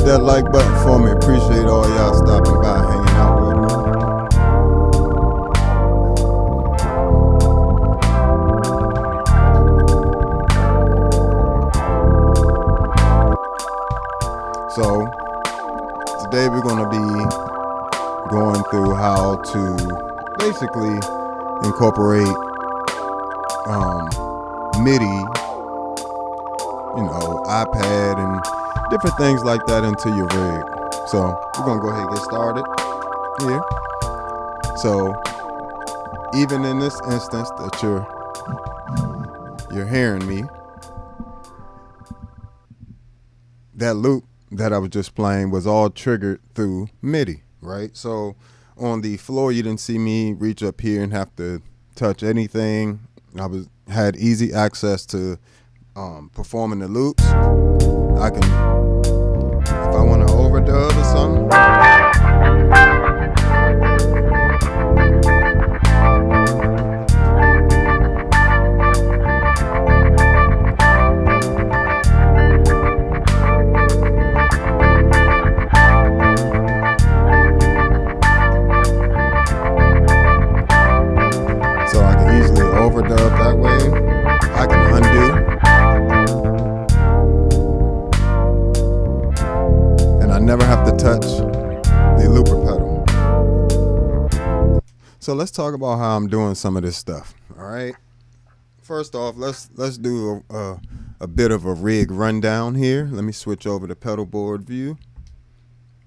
hit that like button for me. Appreciate all y'all stopping by, hanging out with me. So today we're going to be going through how to basically incorporate MIDI, iPad and different things like that into your rig. So we're gonna go ahead and get started here. So even in this instance that you're hearing me, that loop that I was just playing was all triggered through MIDI, right? So on the floor, you didn't see me reach up here and have to touch anything. Had easy access to performing the loops. I can, if I want to overdub or something. So I can easily overdub that way. I can undo. I never have to touch the looper pedal. So let's talk about how I'm doing some of this stuff. All right. First off, let's do a bit of a rig rundown here. Let me switch over to Pedalboard view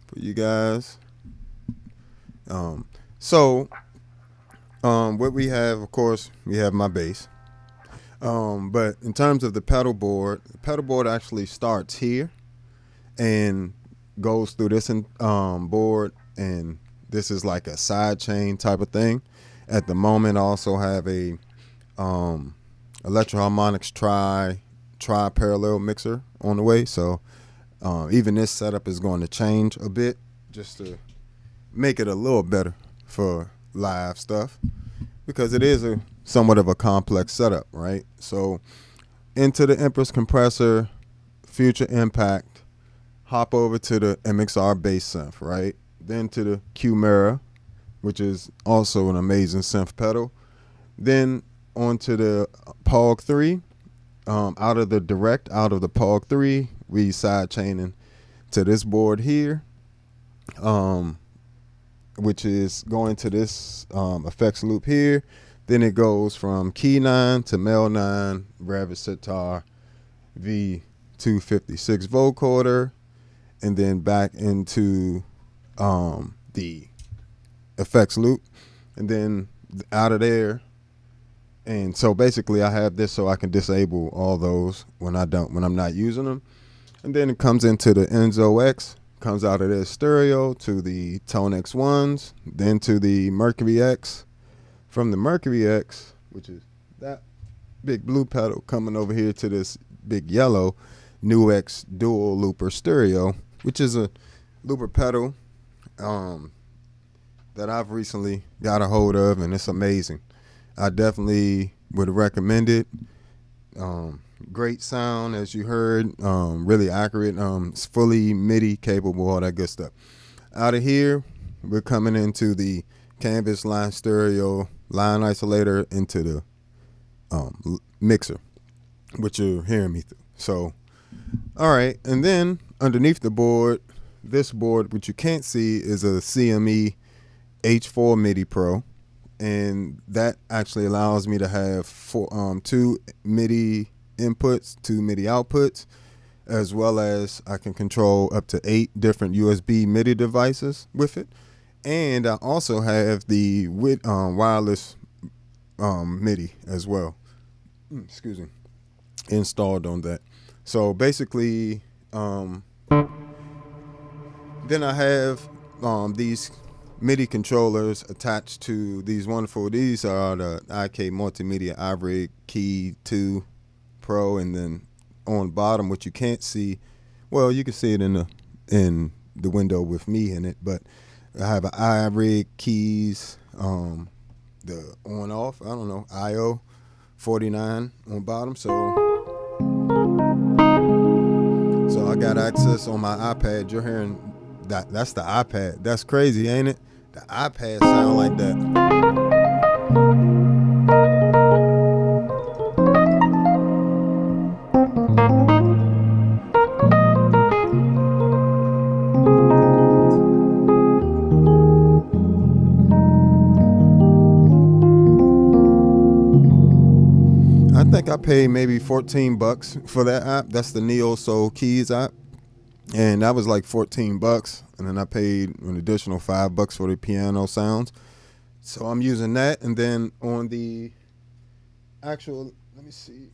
for you guys. What we have, of course, we have my bass. But in terms of the pedalboard actually starts here and goes through this board, and this is like a side chain type of thing. At the moment, I also have a Electro-Harmonix tri-parallel mixer on the way. So even this setup is going to change a bit just to make it a little better for live stuff, because it is a somewhat of a complex setup, right? So into the Empress compressor, Future Impact, hop over to the MXR bass synth, right? Then to the Q-Mirror, which is also an amazing synth pedal. Then onto the POG 3. Out of the POG 3, we side chaining to this board here, which is going to this effects loop here. Then it goes from key 9 to mel 9, Rabbit Sitar, V256 vocoder, and then back into the effects loop, and then out of there. And so basically I have this so I can disable all those when I'm not using them. And then it comes into the Enzo X, comes out of this stereo to the Tone X1s, then to the Mercury X. From the Mercury X, which is that big blue pedal, coming over here to this big yellow Nu X dual looper stereo, which is a looper pedal that I've recently got a hold of, and it's amazing. I definitely would recommend it. Great sound, as you heard, really accurate. It's fully MIDI capable, all that good stuff. Out of here, we're coming into the Canvas line stereo line isolator into the mixer, which you're hearing me through. So, all right, and then underneath the board, this board, which you can't see, is a CME H4 MIDI Pro, and that actually allows me to have two MIDI inputs, two MIDI outputs, as well as I can control up to 8 different USB MIDI devices with it. And I also have the wireless MIDI as well, excuse me, installed on that. So basically, then I have these MIDI controllers attached to these wonderful, these are the IK Multimedia iRig Key 2 Pro, and then on the bottom, which you can't see, well, you can see it in the window with me in it, but I have an iRig keys, the on off, I don't know, IO 49 on bottom, so I got access on my iPad. You're hearing that? That's the iPad. That's crazy, ain't it? The iPad sound like that. I think I paid maybe $14 for that app. That's the Neo Soul Keys app, and that was like $14. And then I paid an additional $5 for the piano sounds. So I'm using that, and then on the actual, let me see.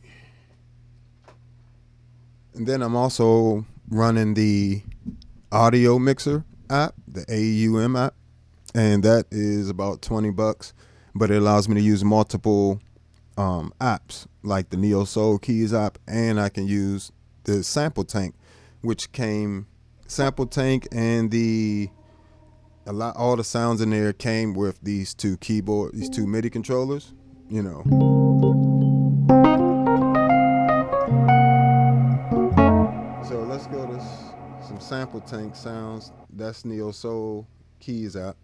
And then I'm also running the audio mixer app, the AUM app, and that is about $20, but it allows me to use multiple apps like the Neo Soul Keys app, and I can use the Sample Tank, which came Sample Tank, and all the sounds in there came with these two MIDI controllers, you know. So let's go to some Sample Tank sounds. That's Neo Soul Keys app.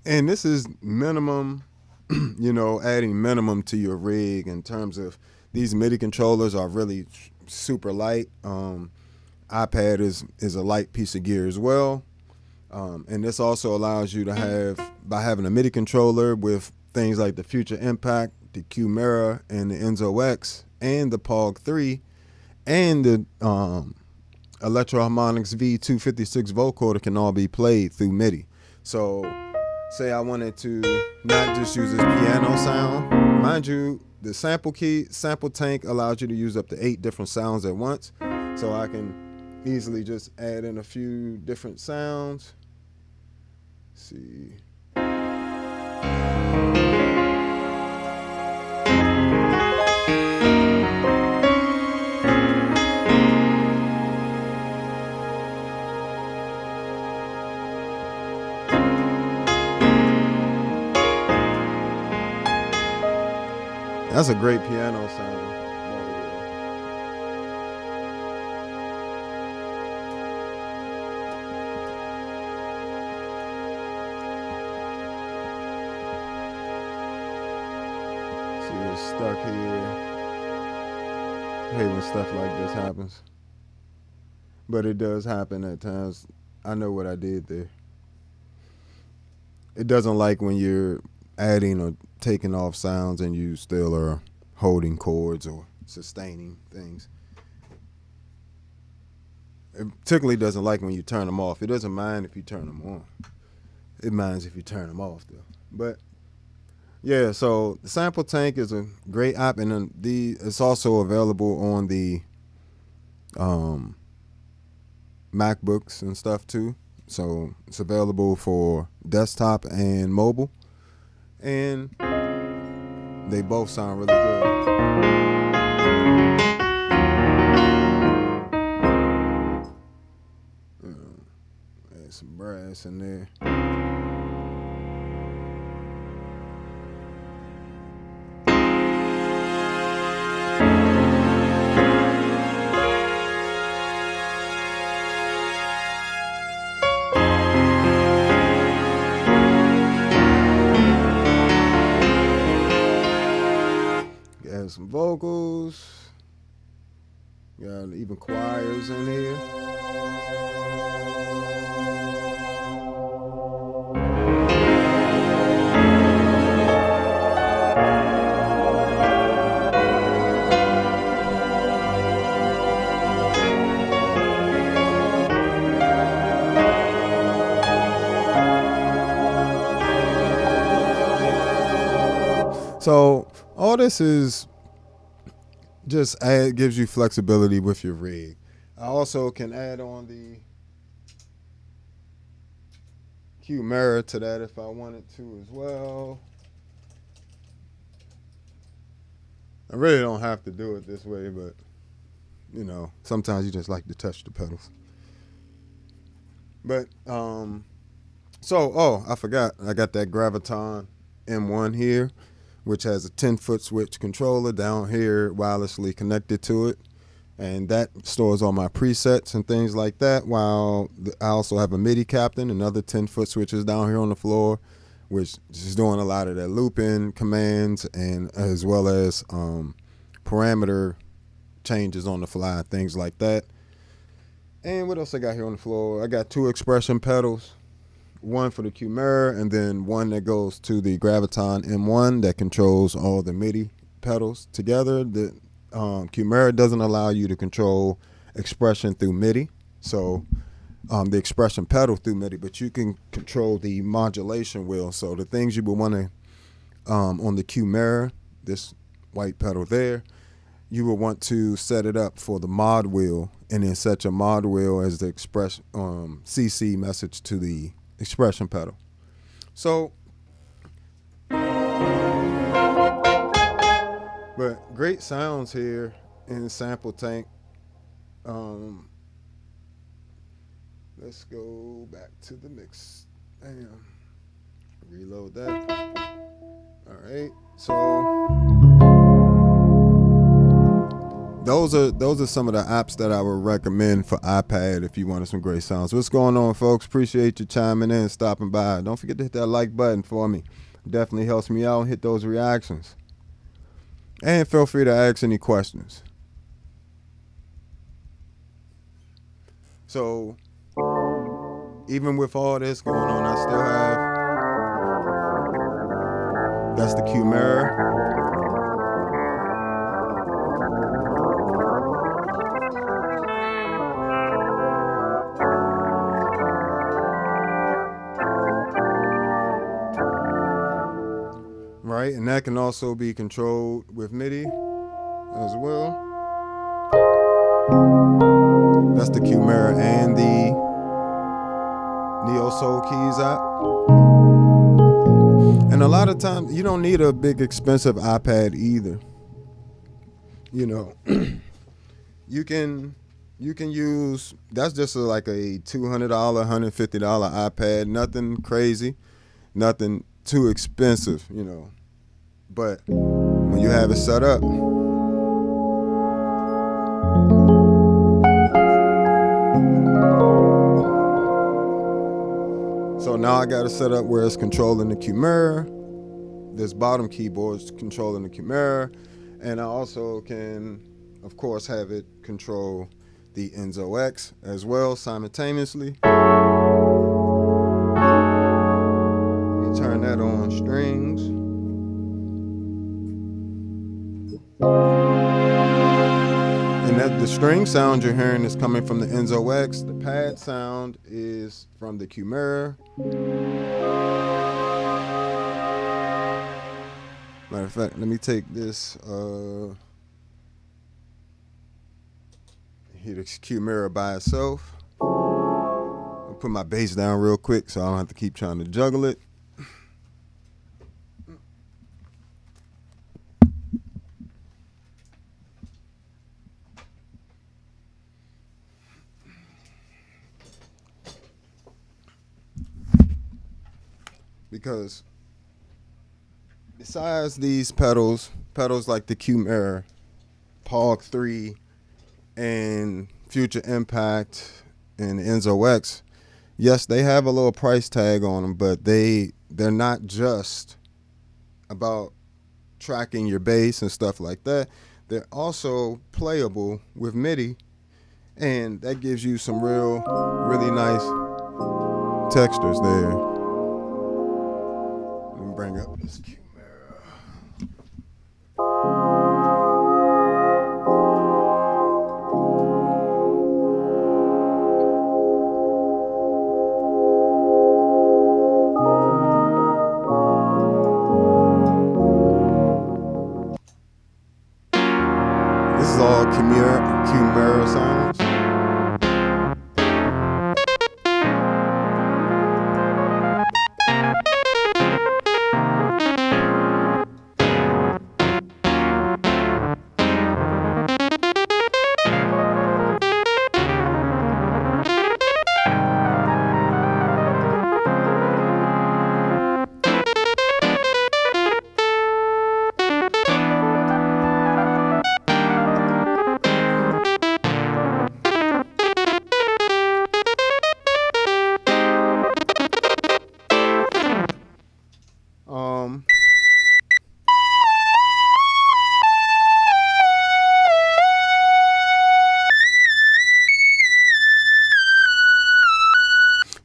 And this is minimum, you know, adding minimum to your rig in terms of these MIDI controllers are really super light. iPad is a light piece of gear as well. And this also allows you to have, by having a MIDI controller with things like the Future Impact, the Q Mirror, and the Enzo X, and the POG 3, and the Electro Harmonix V256 vocoder can all be played through MIDI. So say I wanted to not just use this piano sound. Mind you, the sample tank allows you to use up to 8 different sounds at once. So I can easily just add in a few different sounds. Let's see. That's a great piano sound. See, it's stuck here. I hate when stuff like this happens. But it does happen at times. I know what I did there. It doesn't like when you're adding or taking off sounds and you still are holding chords or sustaining things. It particularly doesn't like when you turn them off. It doesn't mind if you turn them on. It minds if you turn them off though. But yeah, so the Sample Tank is a great app, and then it's also available on the MacBooks and stuff too. So it's available for desktop and mobile, and they both sound really good. Add some brass in there. Add some vocals. Got even choirs in here. So all this is just gives you flexibility with your rig. I also can add on the Q Mirror to that if I wanted to as well. I really don't have to do it this way, but you know, sometimes you just like to touch the pedals. But I forgot, I got that Graviton M1 here, which has a 10-foot switch controller down here wirelessly connected to it. And that stores all my presets and things like that, while I also have a MIDI captain, another 10-foot switches down here on the floor, which is doing a lot of that looping commands, and as well as parameter changes on the fly, things like that. And what else I got here on the floor? I got 2 expression pedals, one for the Chimera, and then one that goes to the Graviton M1 that controls all the MIDI pedals together. The Chimera doesn't allow you to control expression through MIDI, so the expression pedal through MIDI, but you can control the modulation wheel. So the things you would want to on the Chimera, this white pedal there, you will want to set it up for the mod wheel, and then set your mod wheel as the express CC message to the expression pedal. So, but great sounds here in Sample Tank. Let's go back to the mix. Damn. Reload that. All right. So those are some of the apps that I would recommend for iPad if you wanted some great sounds. What's going on, folks? Appreciate you chiming in, stopping by. Don't forget to hit that like button for me. Definitely helps me out. Hit those reactions. And feel free to ask any questions. So, even with all this going on, I still have, that's the Chimera. Right, and that can also be controlled with MIDI as well. That's the Chimera and the Neo Soul Keys app. And a lot of times you don't need a big expensive iPad either. You know, you can use, that's just like a $200, $150 iPad, nothing crazy, nothing too expensive, you know. But when you have it set up, so now I got it set up where it's controlling the Chimera. This bottom keyboard is controlling the Chimera, and I also can, of course, have it control the Enzo X as well simultaneously. Let me turn that on strings. And that the string sound you're hearing is coming from the Enzo X. The pad sound is from the Chimera. Matter of fact, let me take this hit the Chimera by itself. I'll put my bass down real quick so I don't have to keep trying to juggle it. Because besides these pedals like the Chimera, Pog 3, and Future Impact, and Enzo X, yes, they have a little price tag on them, but they're not just about tracking your bass and stuff like that. They're also playable with MIDI, and that gives you some really nice textures there. Bring up this Chimera. This is all Chimera sounds.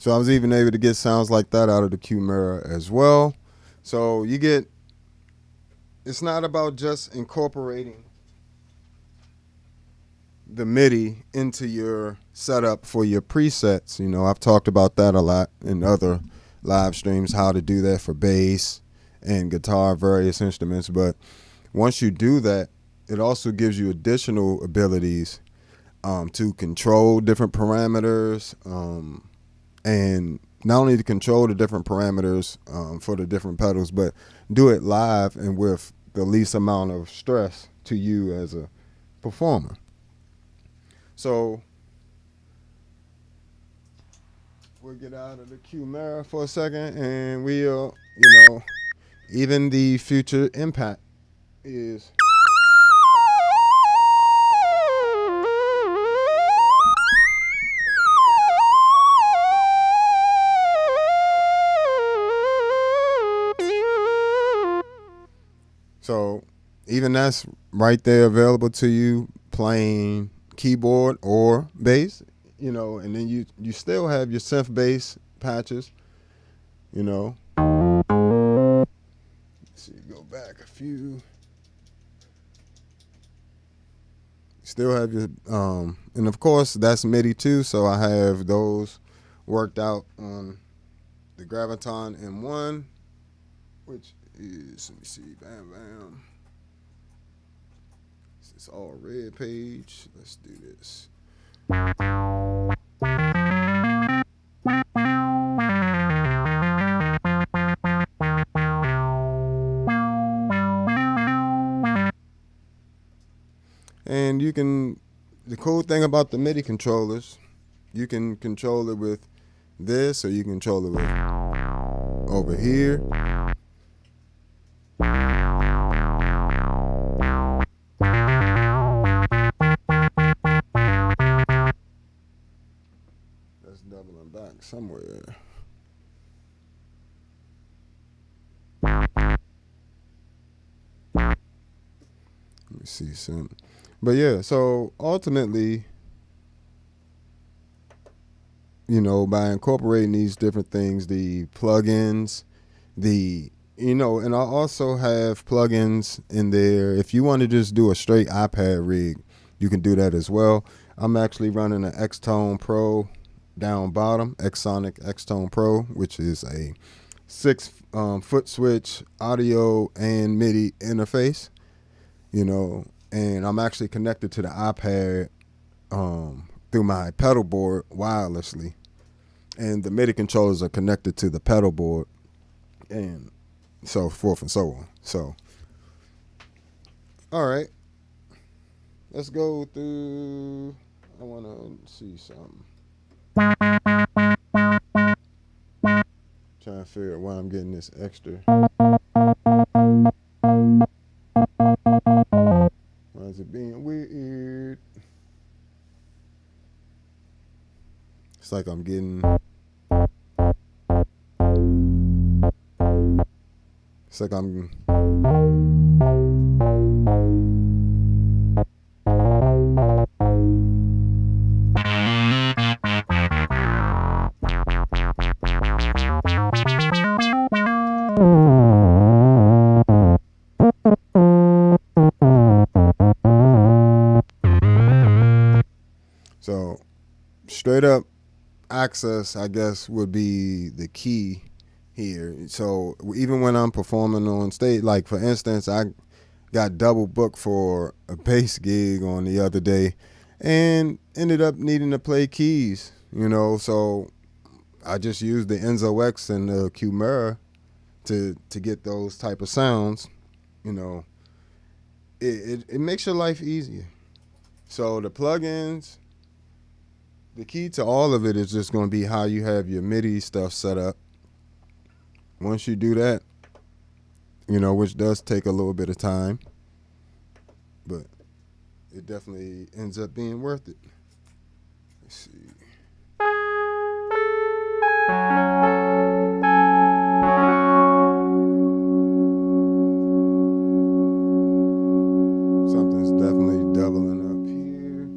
So I was even able to get sounds like that out of the Q Mirror as well. So you get, it's not about just incorporating the MIDI into your setup for your presets. You know, I've talked about that a lot in other live streams, how to do that for bass and guitar, various instruments. But once you do that, it also gives you additional abilities to control different parameters, and not only to control the different parameters for the different pedals, but do it live and with the least amount of stress to you as a performer. So we'll get out of the Q Mirror for a second, and we'll, you know, even the future impact is. So even that's right there available to you playing keyboard or bass, you know, and then you still have your synth bass patches, you know. Let's see, go back a few. Still have your, and of course that's MIDI too, so I have those worked out on the Graviton M1, which is, let me see, bam, bam. It's all red page. Let's do this. And you can, the cool thing about the MIDI controllers, you can control it with this, or you can control it with over here. That's doubling back somewhere. Let me see something. But yeah, so ultimately, you know, by incorporating these different things, the plugins, you know, and I also have plugins in there. If you want to just do a straight iPad rig, you can do that as well. I'm actually running an X-Tone Pro down bottom, Xsonic X-Tone Pro, which is a 6-foot switch audio and MIDI interface, you know, and I'm actually connected to the iPad through my Pedalboard wirelessly, and the MIDI controllers are connected to the Pedalboard, and so forth and so on. So, all right, let's go through. I want to see something. Trying to figure out why I'm getting this extra. Why is it being weird? It's like I'm getting. It's like I'm. So, straight up access, I guess, would be the key here. So even when I'm performing on stage, like for instance, I got double booked for a bass gig on the other day and ended up needing to play keys, you know, so I just used the Enzo X and the Q Mirror to get those type of sounds, you know. It makes your life easier. So the plugins, the key to all of it is just going to be how you have your MIDI stuff set up. Once you do that, you know, which does take a little bit of time, but it definitely ends up being worth it. Let's see. Something's definitely doubling up here.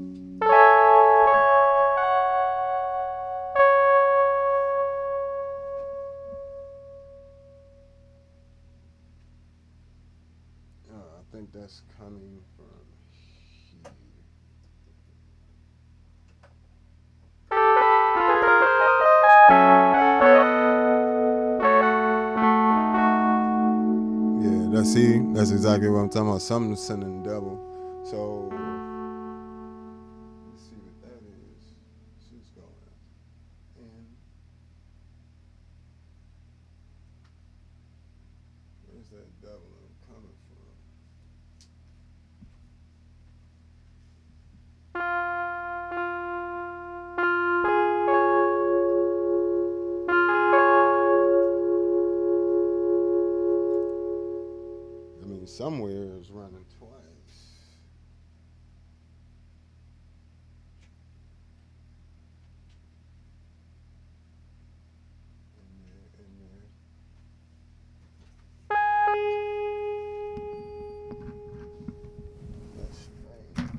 think that's coming from here. Yeah, that's exactly what I'm talking about. Something sending double. So let's see what that is. She's going in. Where's that doubling coming from? I mean, somewhere it's running twice. In there. That's strange.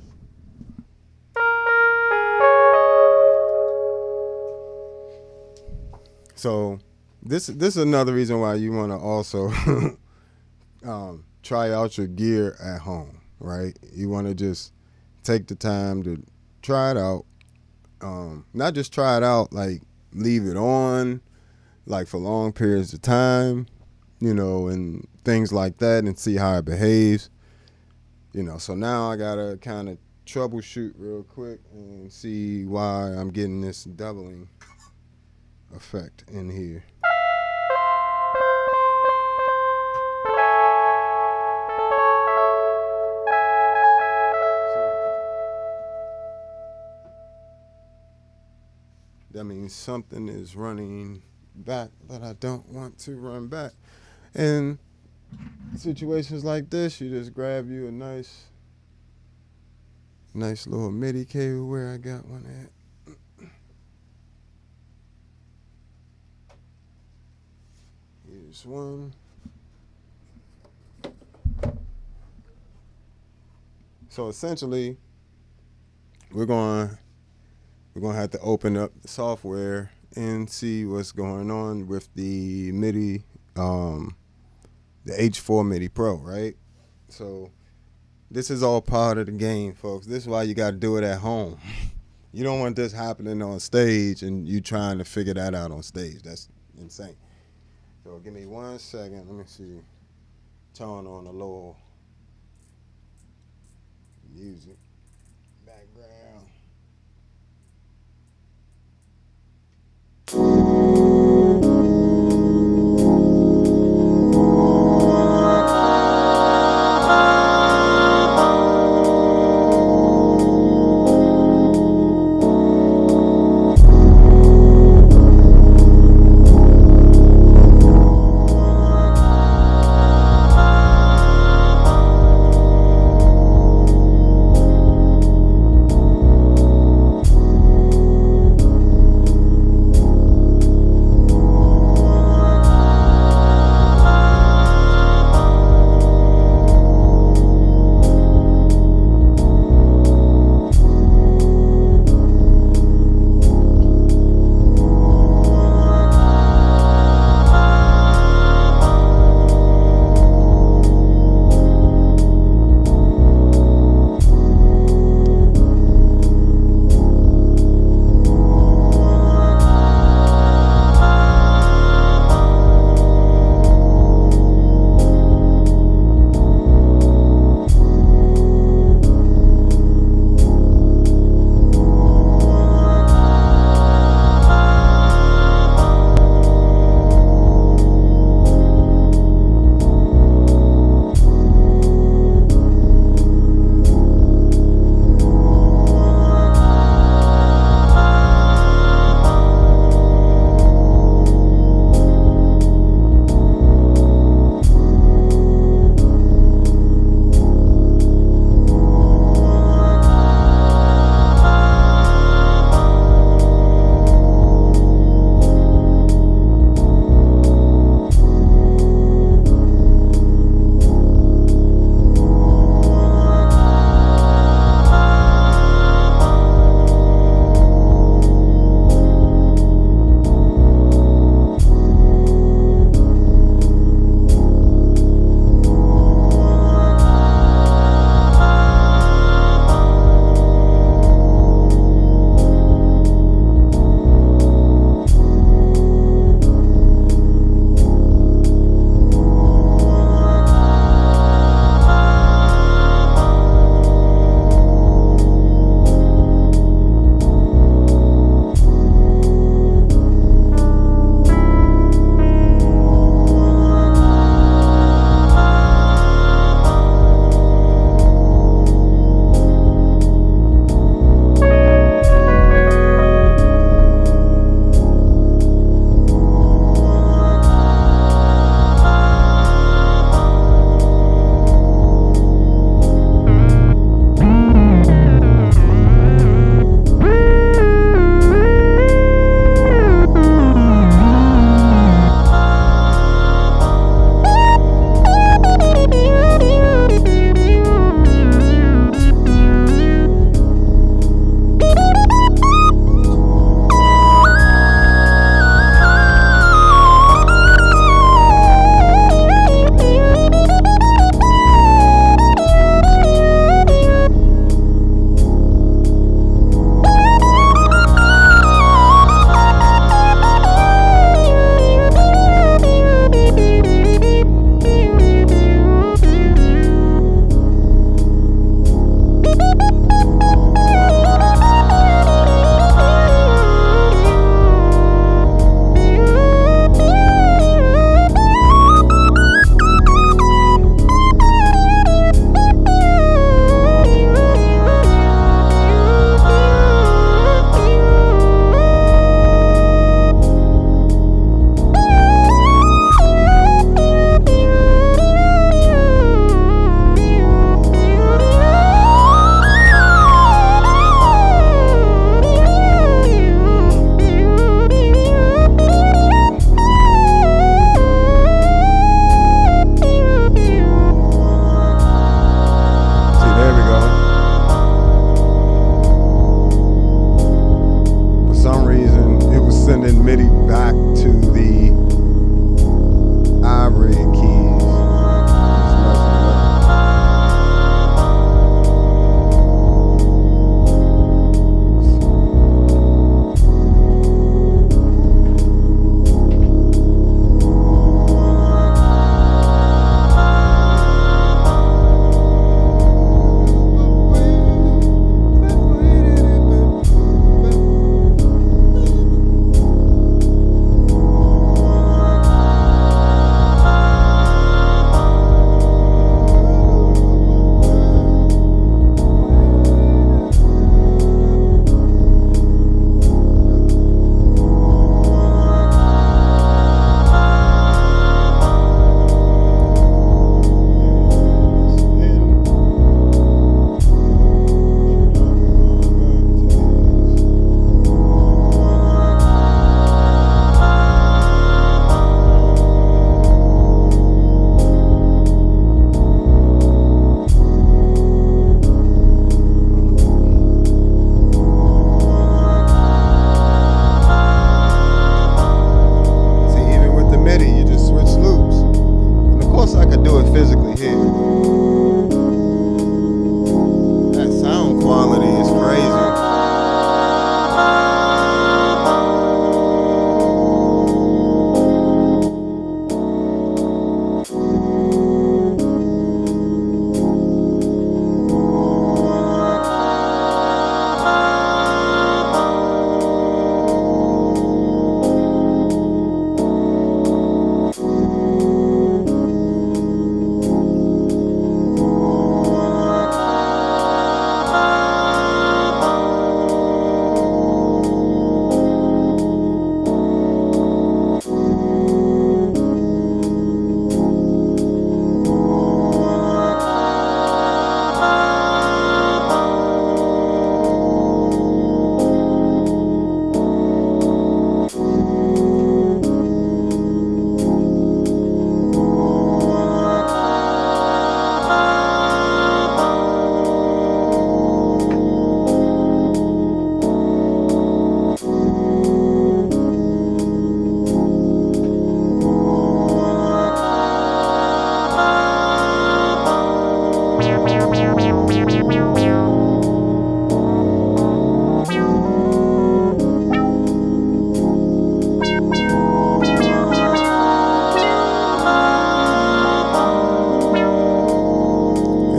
So this is another reason why you want to also try out your gear at home, right? You want to just take the time to try it out. Not just try it out, like leave it on, like for long periods of time, and things like that, and see how it behaves. So now I gotta kind of troubleshoot real quick and see why I'm getting this doubling effect in here. That means something is running back that I don't want to run back. And situations like this, you just grab you a nice little MIDI cable. Where I got one at. Here's one. So essentially, we're going to have to open up the software and see what's going on with the MIDI, the H4 MIDI Pro, right? So this is all part of the game, folks. This is why you got to do it at home. You don't want this happening on stage and you trying to figure that out on stage. That's insane. So give me 1 second. Let me see. Turn on a little music background.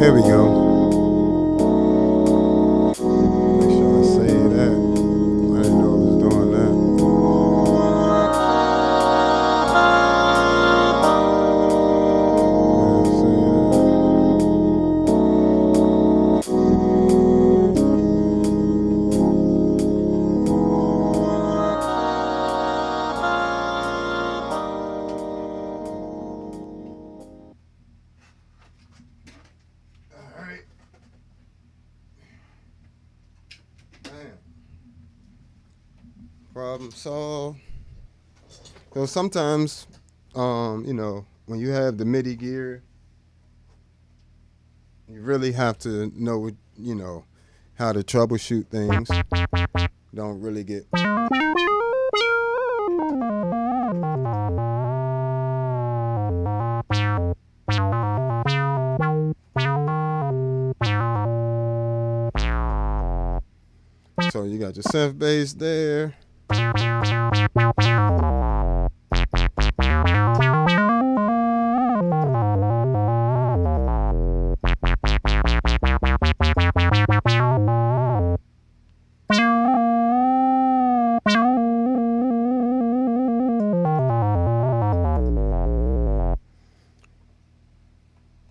There we go. Make sure I save that. I didn't know I was doing that. Problem solved. So sometimes, you know, when you have the MIDI gear, you really have to know, you know, how to troubleshoot things. Don't really get. So you got your synth bass there.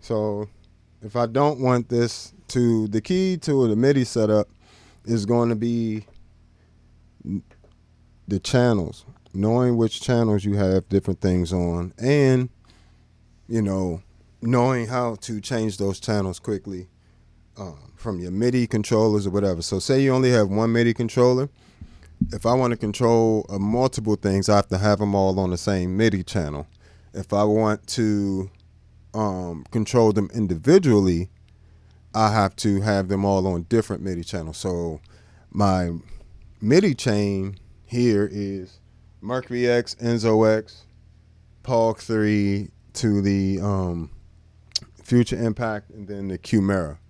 So if I don't want this to, the key to the MIDI setup is going to be the channels, knowing which channels you have different things on, and, you know, knowing how to change those channels quickly from your MIDI controllers or whatever. So say you only have one MIDI controller. If I want to control multiple things, I have to have them all on the same MIDI channel. If I want to control them individually, I have to have them all on different MIDI channels. So my MIDI chain here is Mercury X, Enzo X, Pog 3 to the Future Impact, and then the Chimera.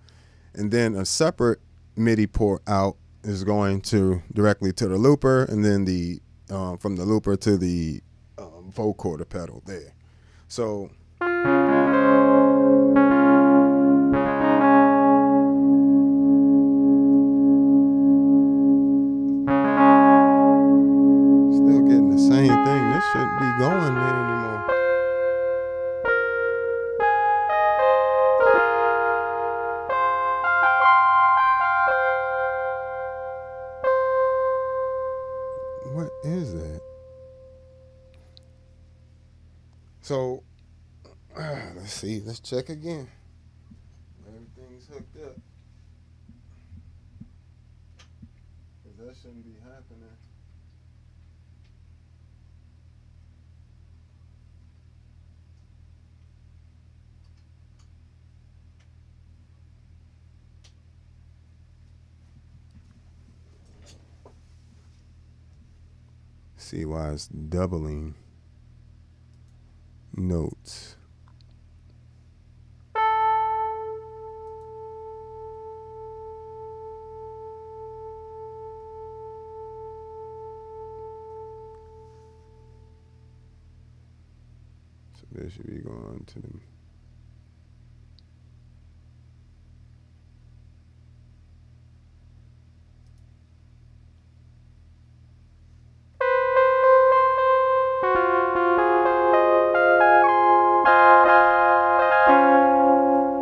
And then a separate MIDI port out is going to directly to the looper, and then the from the looper to the vocoder pedal there. So still getting the same thing. This shouldn't be going there anymore. What is that? So let's see. Let's check again. Everything's hooked up. Because that shouldn't be happening. See why it's doubling notes. So this should be going to the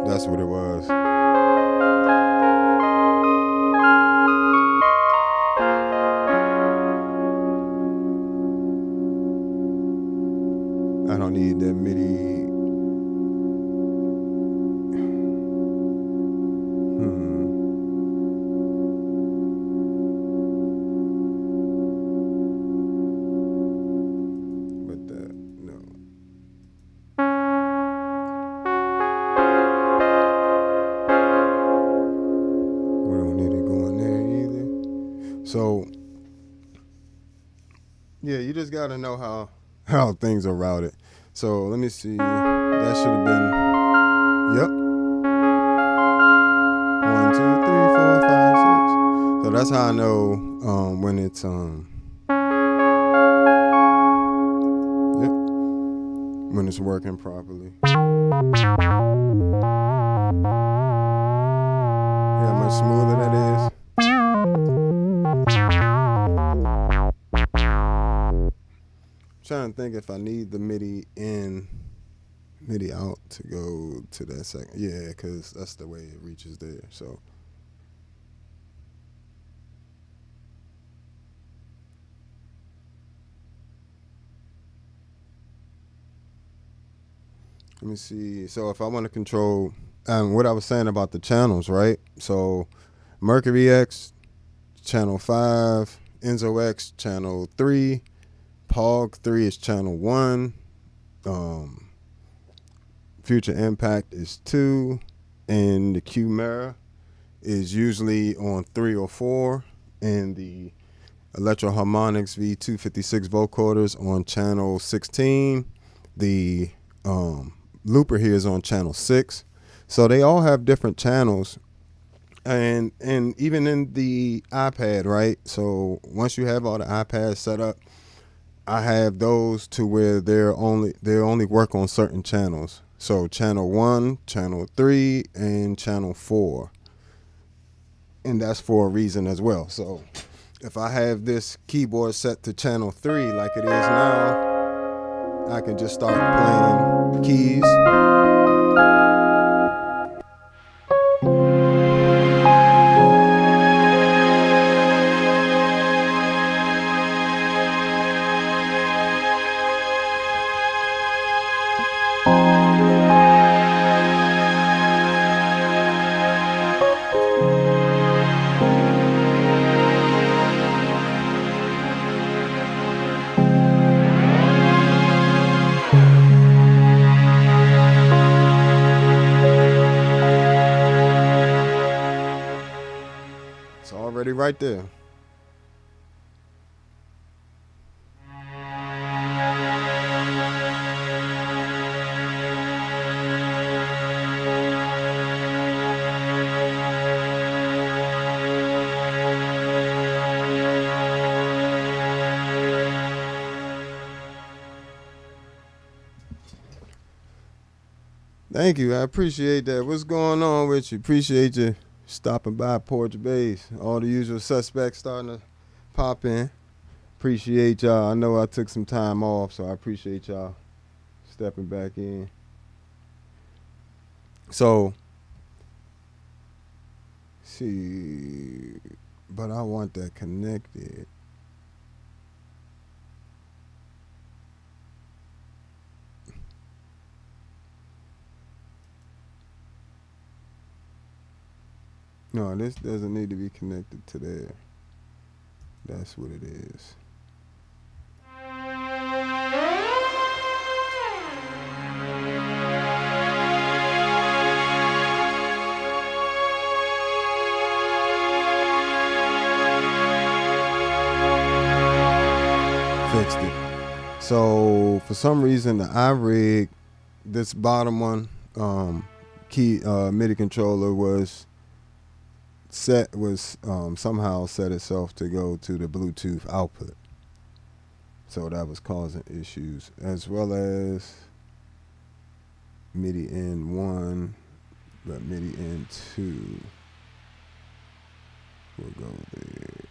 That's what it was. I don't need that MIDI. But no. We don't need it going there either. So yeah, you just gotta know how things are routed. So let me see. That should have been, yep. 1, 2, 3, 4, 5, 6. So that's how I know when it's yep, when it's working properly. how much smoother that is. I'm trying to think if I need the MIDI in, MIDI out to go to that second. Yeah, because that's the way it reaches there. So let me see. So if I want to control, what I was saying about the channels, right? So Mercury X, channel 5, Enzo X, channel 3, Pog 3 is channel 1, Future Impact is 2, and the Q-Mera is usually on 3 or 4, and the Electro Harmonics V256 vocoders on channel 16. The looper here is on channel 6. So they all have different channels, and even in the iPad, right? So once you have all the iPads set up, I have those to where they only work on certain channels. So channel 1, channel 3, and channel 4. And that's for a reason as well. So if I have this keyboard set to channel 3 like it is now, I can just start playing keys. It's already right there. Thank you. I appreciate that. What's going on with you? Appreciate you stopping by Porch Base. All the usual suspects starting to pop in. Appreciate y'all. I know I took some time off, so I appreciate y'all stepping back in. So, see, but I want that connected. No, this doesn't need to be connected to there. That's what it is. Fixed it. So for some reason the iRig, this bottom one, key MIDI controller was somehow set itself to go to the Bluetooth output. So that was causing issues, as well as MIDI in 1, but MIDI in 2 will go there.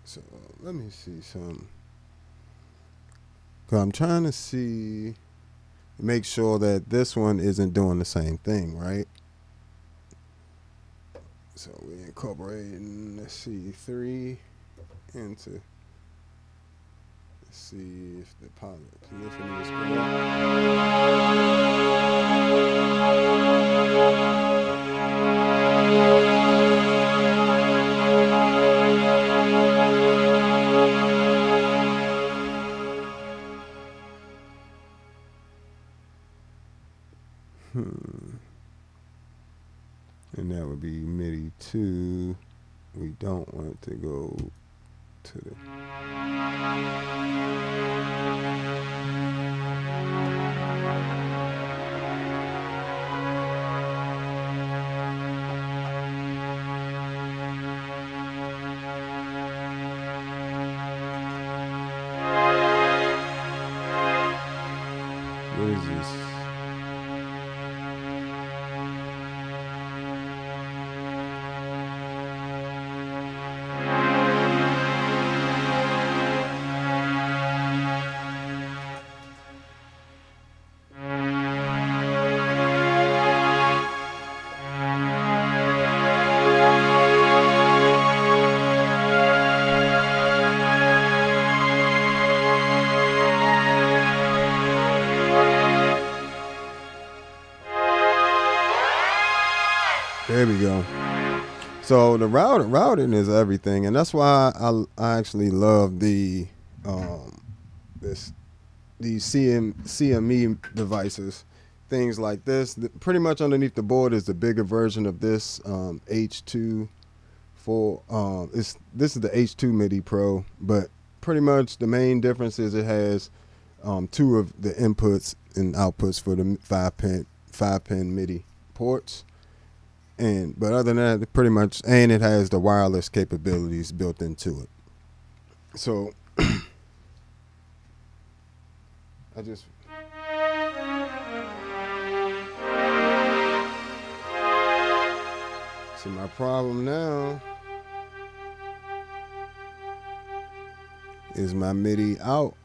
So let me see some. Cause I'm trying to make sure that this one isn't doing the same thing, right? So we're incorporating, let's see, 3 into, let's see if the polyphony is and that would be MIDI 2. We don't want to go to the. There we go. So the routing is everything, and that's why I actually love the these CME devices, things like this. Pretty much underneath the board is the bigger version of this H2 for this is the H2 MIDI Pro, but pretty much the main difference is it has two of the inputs and outputs for the 5-pin MIDI ports. But other than that, pretty much, and it has the wireless capabilities built into it. So I just see my problem now is my MIDI out.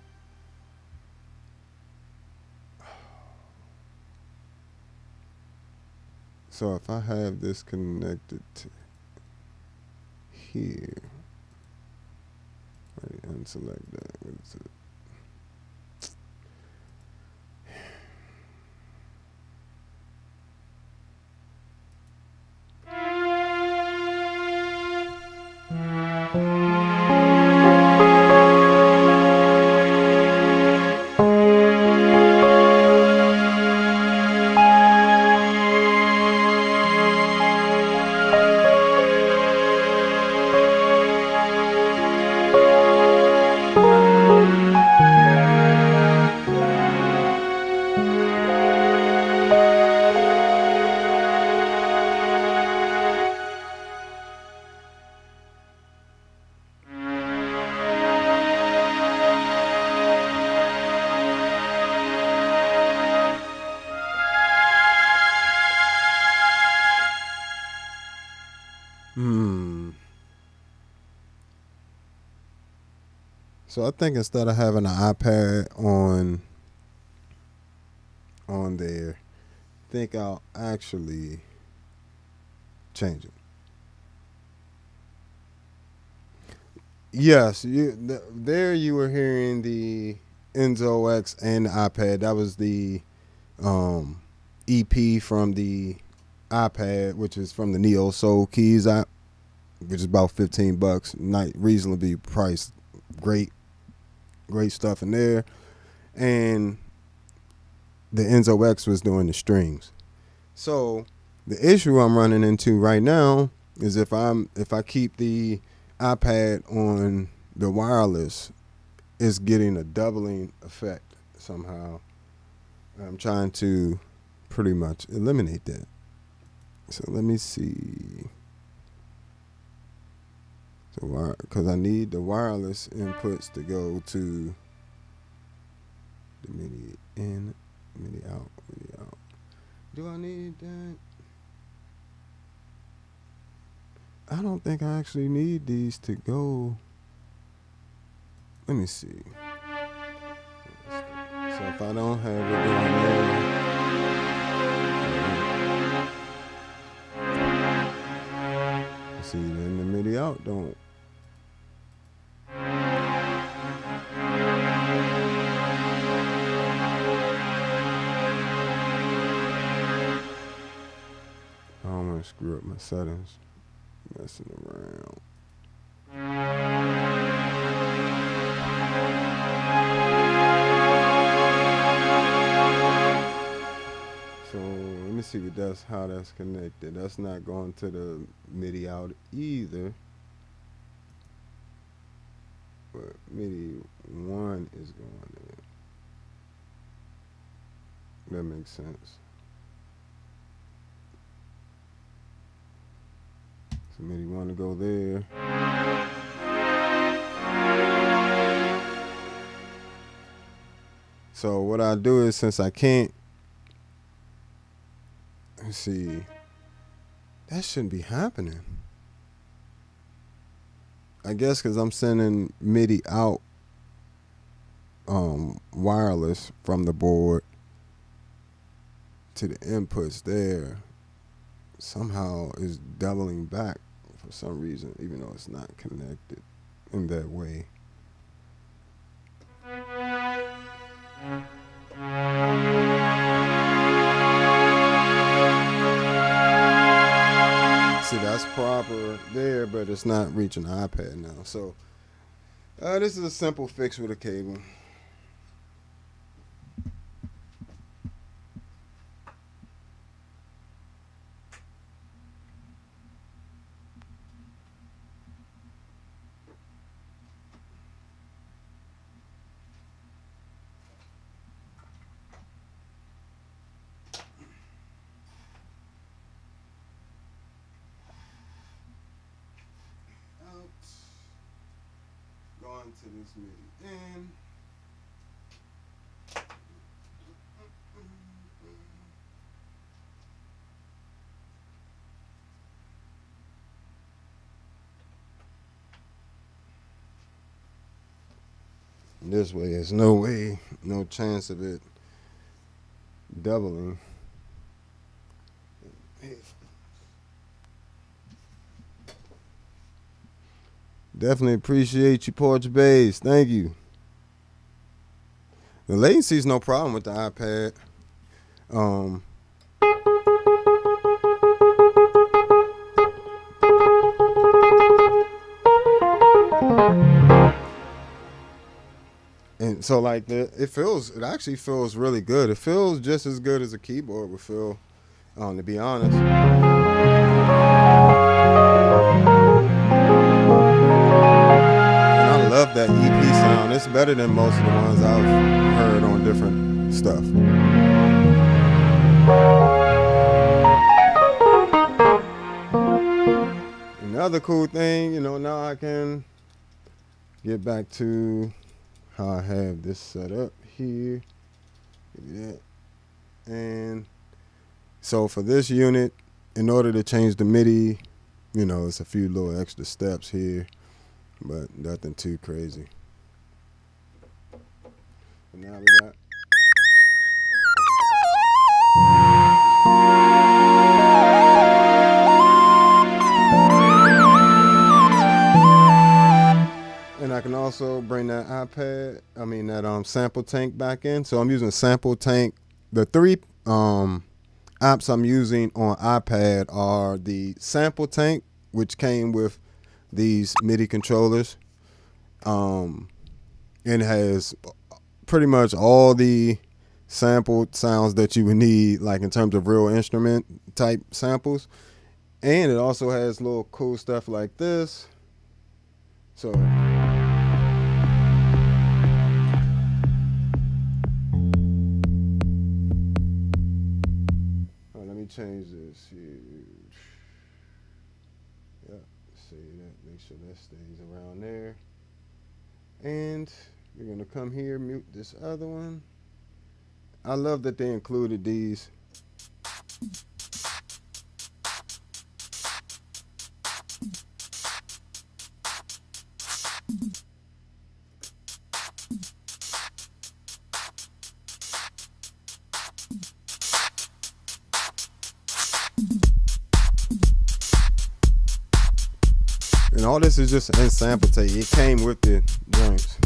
So if I have this connected to here, unselect that. What is it? So I think instead of having an iPad on there, I think I'll actually change it. Yes, there you were hearing the Enzo X and the iPad. That was the EP from the iPad, which is from the Neo Soul Keys app, which is about $15, not reasonably priced. Great stuff in there. And the Enzo X was doing the strings. So the issue I'm running into right now is if I keep the iPad on the wireless, it's getting a doubling effect somehow. I'm trying to pretty much eliminate that. So let me see. So because I need the wireless inputs to go to the MIDI in, MIDI out, MIDI out. Do I need that? I don't think I actually need these to go. Let me see. So if I don't have it down there, see, then the MIDI out don't. I don't want to screw up my settings. Messing around. So let me see what how that's connected. That's not going to the MIDI out either. But MIDI 1 is going in. That makes sense. So MIDI 1 to go there. So what I do is, since I can't, let's see, that shouldn't be happening. I guess because I'm sending MIDI out wireless from the board to the inputs there. Somehow is doubling back for some reason, even though it's not connected in that way. that's proper there, but it's not reaching the iPad now. So this is a simple fix with a cable. Going to this MIDI in. This way, there's no way, no chance of it doubling. Definitely appreciate you, Porch Bass. Thank you. The latency is no problem with the iPad. And so like it actually feels really good. It feels just as good as a keyboard would feel, to be honest. I love that EP sound. It's better than most of the ones I've heard on different stuff. Another cool thing, now I can get back to how I have this set up here. Give me that. And so for this unit, in order to change the MIDI, it's a few little extra steps here, but nothing too crazy. And now we got and I can also bring that that sample tank back in. So I'm using sample tank. The three apps I'm using on iPad are the sample tank, which came with these MIDI controllers. It has pretty much all the sampled sounds that you would need, like in terms of real instrument type samples. And it also has little cool stuff like this. So let me change this here. Yeah, see that, make sure that stays around there. And we're gonna come here, mute this other one. I love that they included these. And all this is just in sample tape. It came with the joints.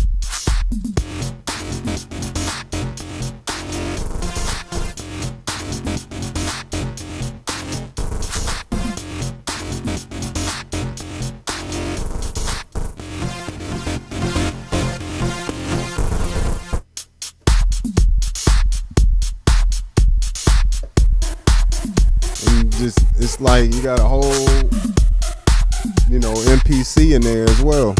And it's like you got a whole MPC in there as well.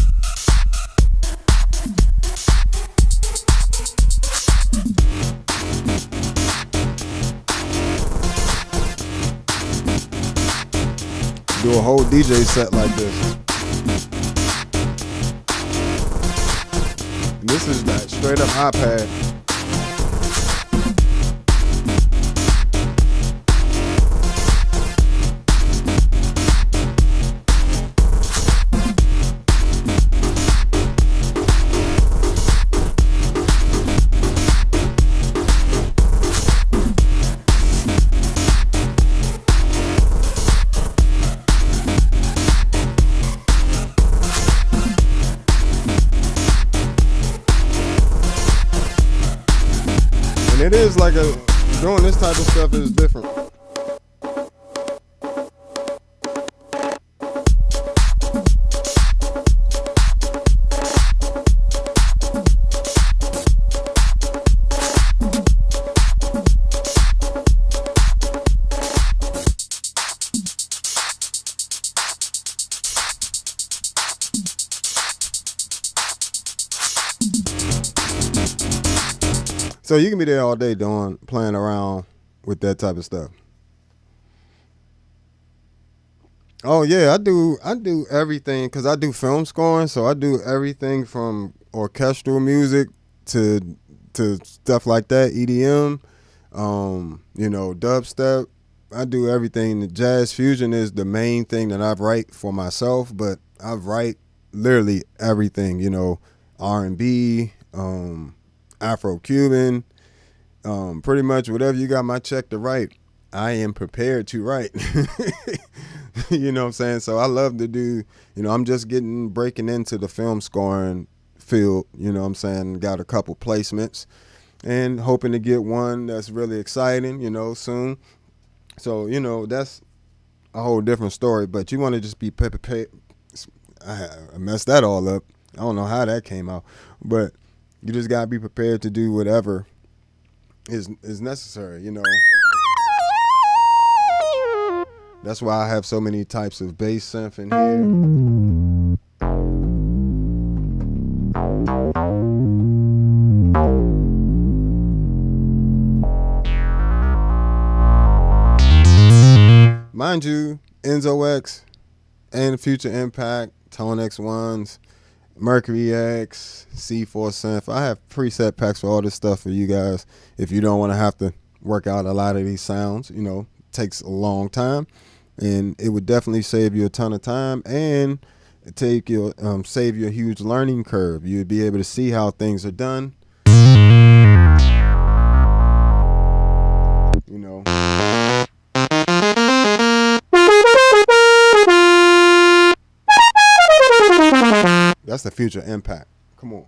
Do a whole DJ set like this. And this is that straight up iPad. It is like doing this type of stuff is different. So you can be there all day playing around with that type of stuff. Oh yeah, I do everything because I do film scoring, so I do everything from orchestral music to stuff like that, EDM, dubstep. I do everything. The jazz fusion is the main thing that I write for myself, but I write literally everything. R&B, Afro Cuban, pretty much whatever you got my check to write, I am prepared to write. You know what I'm saying? So I love to do, I'm just breaking into the film scoring field, you know what I'm saying? Got a couple placements and hoping to get one that's really exciting, soon. So, that's a whole different story, but you want to just be prepared. I messed that all up. I don't know how that came out, but you just got to be prepared to do whatever is necessary, That's why I have so many types of bass synth in here. Mind you, Enzo X and Future Impact, Tone X1s, Mercury X, C4 synth. I have preset packs for all this stuff for you guys. If you don't want to have to work out a lot of these sounds, it takes a long time. And it would definitely save you a ton of time and save you a huge learning curve. You'd be able to see how things are done. That's the Future Impact. Come on.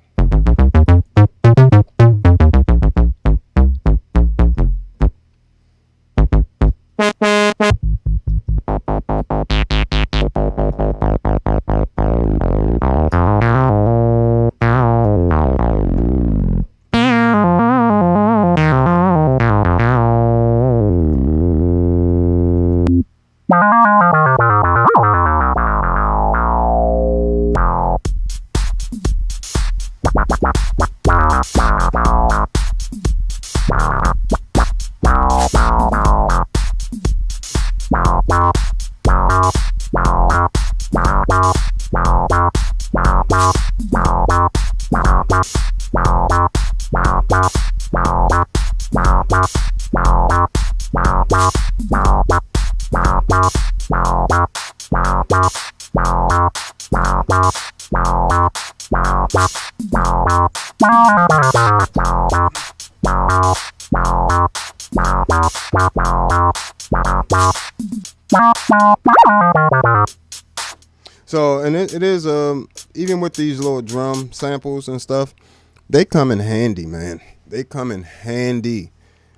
So, and it is, even with these little drum samples and stuff, they come in handy, man. They come in handy.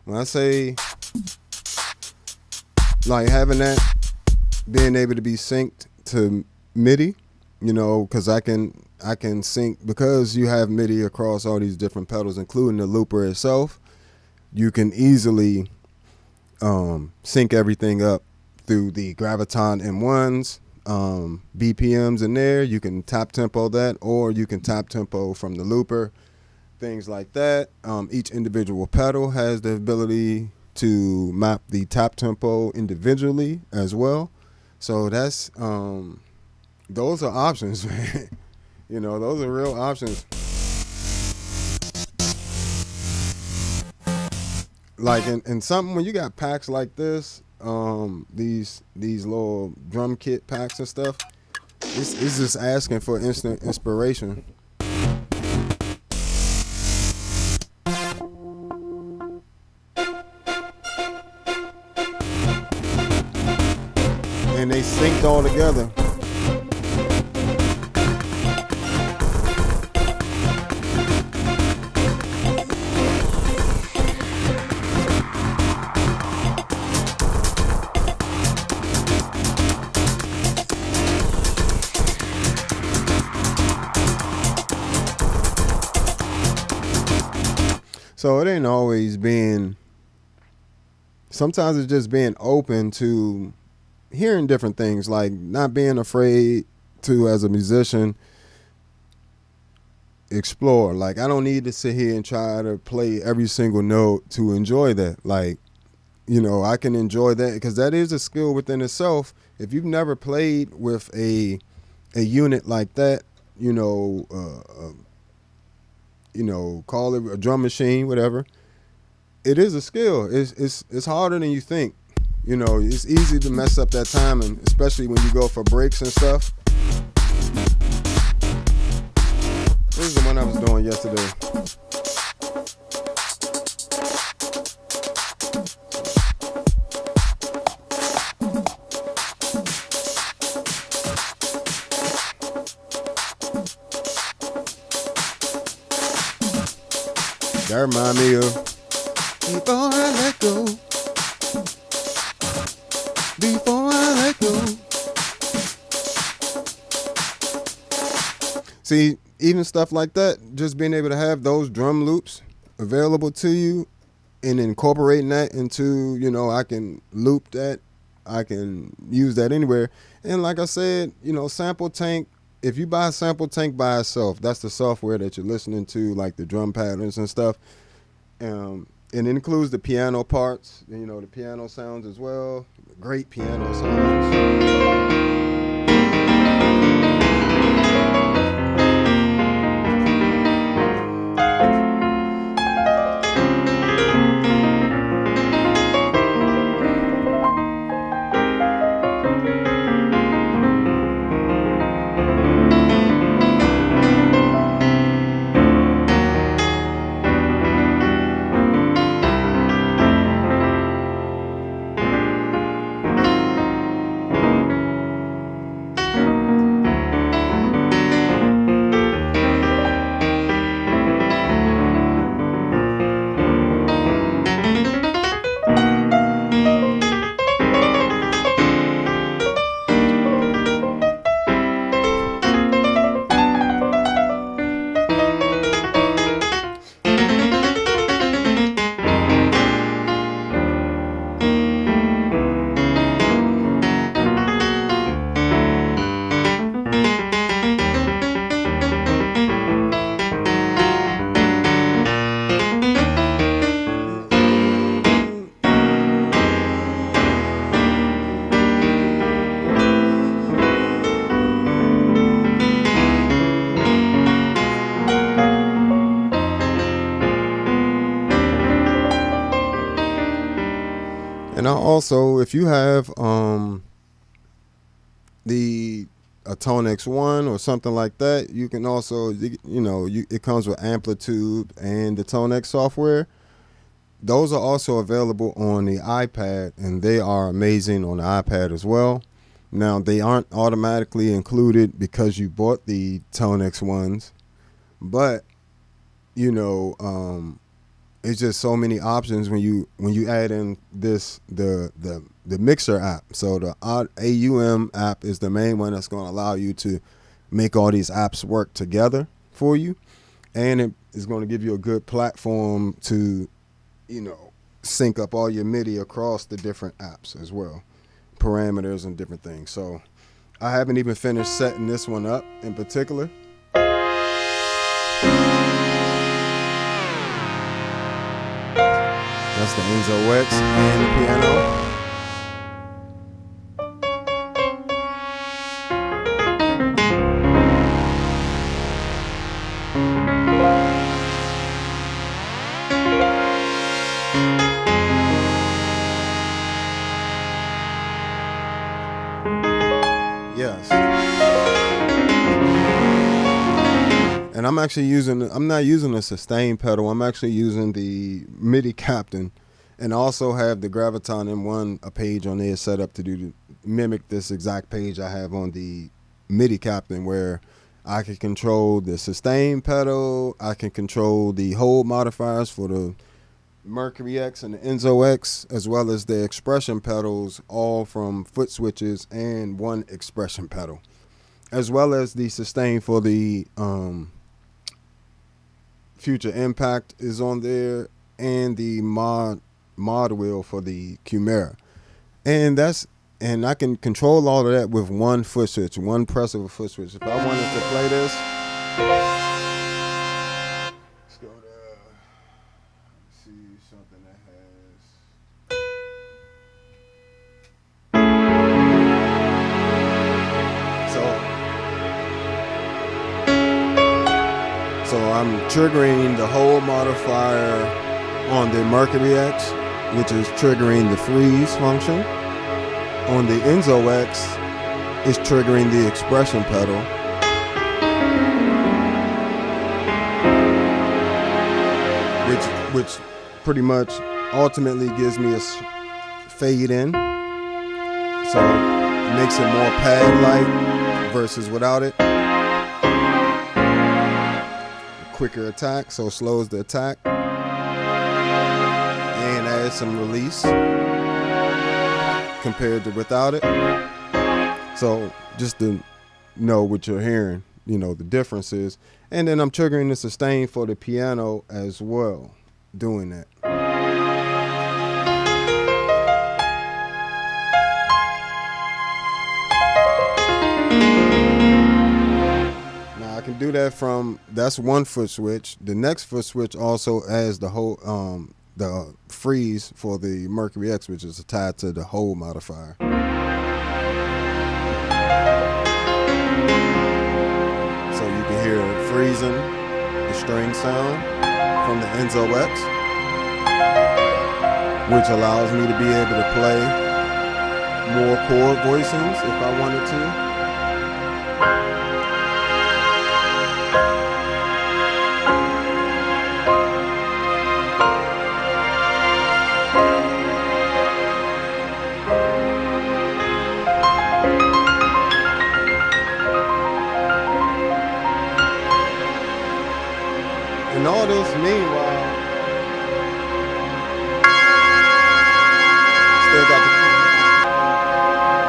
When I say, like, having that, being able to be synced to MIDI, because I can sync, because you have MIDI across all these different pedals, including the looper itself, you can easily sync everything up through the Graviton M1s, BPMs in there. You can top tempo that, or you can top tempo from the looper, things like that. Each individual pedal has the ability to map the top tempo individually as well. So that's those are options, man. Those are real options. Like in something when you got packs like this, these little drum kit packs and stuff, it's just asking for instant inspiration. And they synced all together. So it ain't always being, sometimes it's just being open to hearing different things, like not being afraid to, as a musician, explore. Like, I don't need to sit here and try to play every single note to enjoy that. Like, you know, I can enjoy that because that is a skill within itself. If you've never played with a unit like that, call it a drum machine, whatever. It is a skill. It's harder than you think. You know, it's easy to mess up that timing, especially when you go for breaks and stuff. This is the one I was doing yesterday. That remind me of Before I Let Go. Before I Let Go. See, even stuff like that, just being able to have those drum loops available to you and incorporating that into, you know, I can loop that, I can use that anywhere. And like I said, you know, Sample Tank, if you buy Sample Tank by itself, that's the software that you're listening to, like the drum patterns and stuff. And it includes the piano parts, you know, the piano sounds as well. Great piano sounds. And also, if you have the Atonex 1 or something like that, you can also, it comes with Amplitude and the Tonex software. Those are also available on the iPad, and they are amazing on the iPad as well. Now, they aren't automatically included because you bought the Tonex ones, but, it's just so many options when you add in the mixer app. So the AUM app is the main one that's going to allow you to make all these apps work together for you, and it is going to give you a good platform to sync up all your MIDI across the different apps as well, parameters and different things. So I haven't even finished setting this one up in particular. That's the Enzo X and the piano. Yes. And I'm not using a sustain pedal. I'm actually using the MIDI Captain, and also have the Graviton M1, a page on there set up to mimic this exact page I have on the MIDI Captain, where I can control the sustain pedal, I can control the hold modifiers for the Mercury X and the Enzo X, as well as the expression pedals, all from foot switches and one expression pedal, as well as the sustain for the Future Impact is on there, and the mod wheel for the Chimera. And I can control all of that with one foot switch, one press of a foot switch. If I wanted to play this, So I'm triggering the hold modifier on the Mercury X, which is triggering the freeze function. On the Enzo X, it's triggering the expression pedal. Which pretty much ultimately gives me a fade in. So it makes it more pad-like versus without it. Quicker attack, so slows the attack. And adds some release compared to without it. So just to know what you're hearing, you know, the differences. And then I'm triggering the sustain for the piano as well, doing that. Now I can do that from, that's one foot switch. The next foot switch also adds the whole the freeze for the Mercury X, which is tied to the hold modifier. So you can hear freezing, the string sound from the Enzo X, which allows me to be able to play more chord voicings if I wanted to. And all this meanwhile, still got the,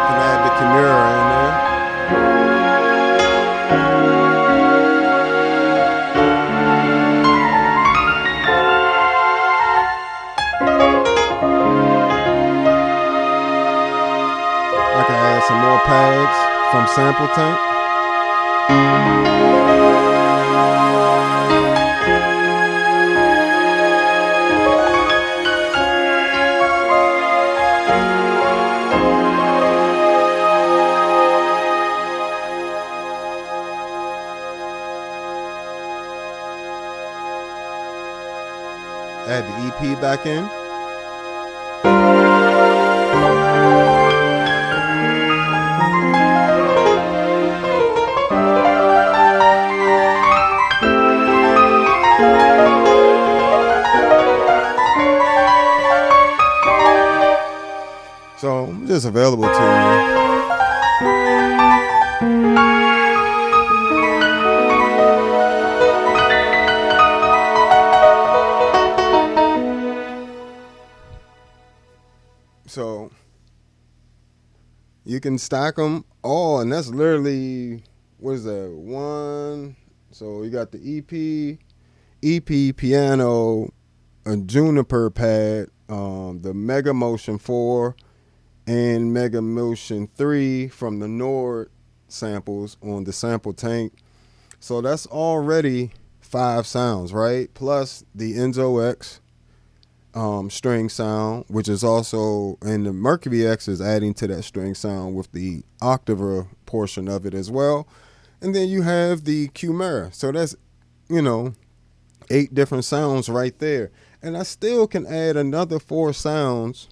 can add the Kimura in there. I can add some more pads from Sample Tank. Add the EP back in. So just available to you. So you can stack them all, and that's literally, what is that, one? So you got the EP piano, a Juniper pad, the Mega Motion 4 and Mega Motion 3 from the Nord samples on the Sample Tank. So that's already 5 sounds, right? Plus the Enzo X string sound, which is also, and the Mercury X is adding to that string sound with the octave portion of it as well. And then you have the Kimura. So that's, 8 different sounds right there. And I still can add another 4 sounds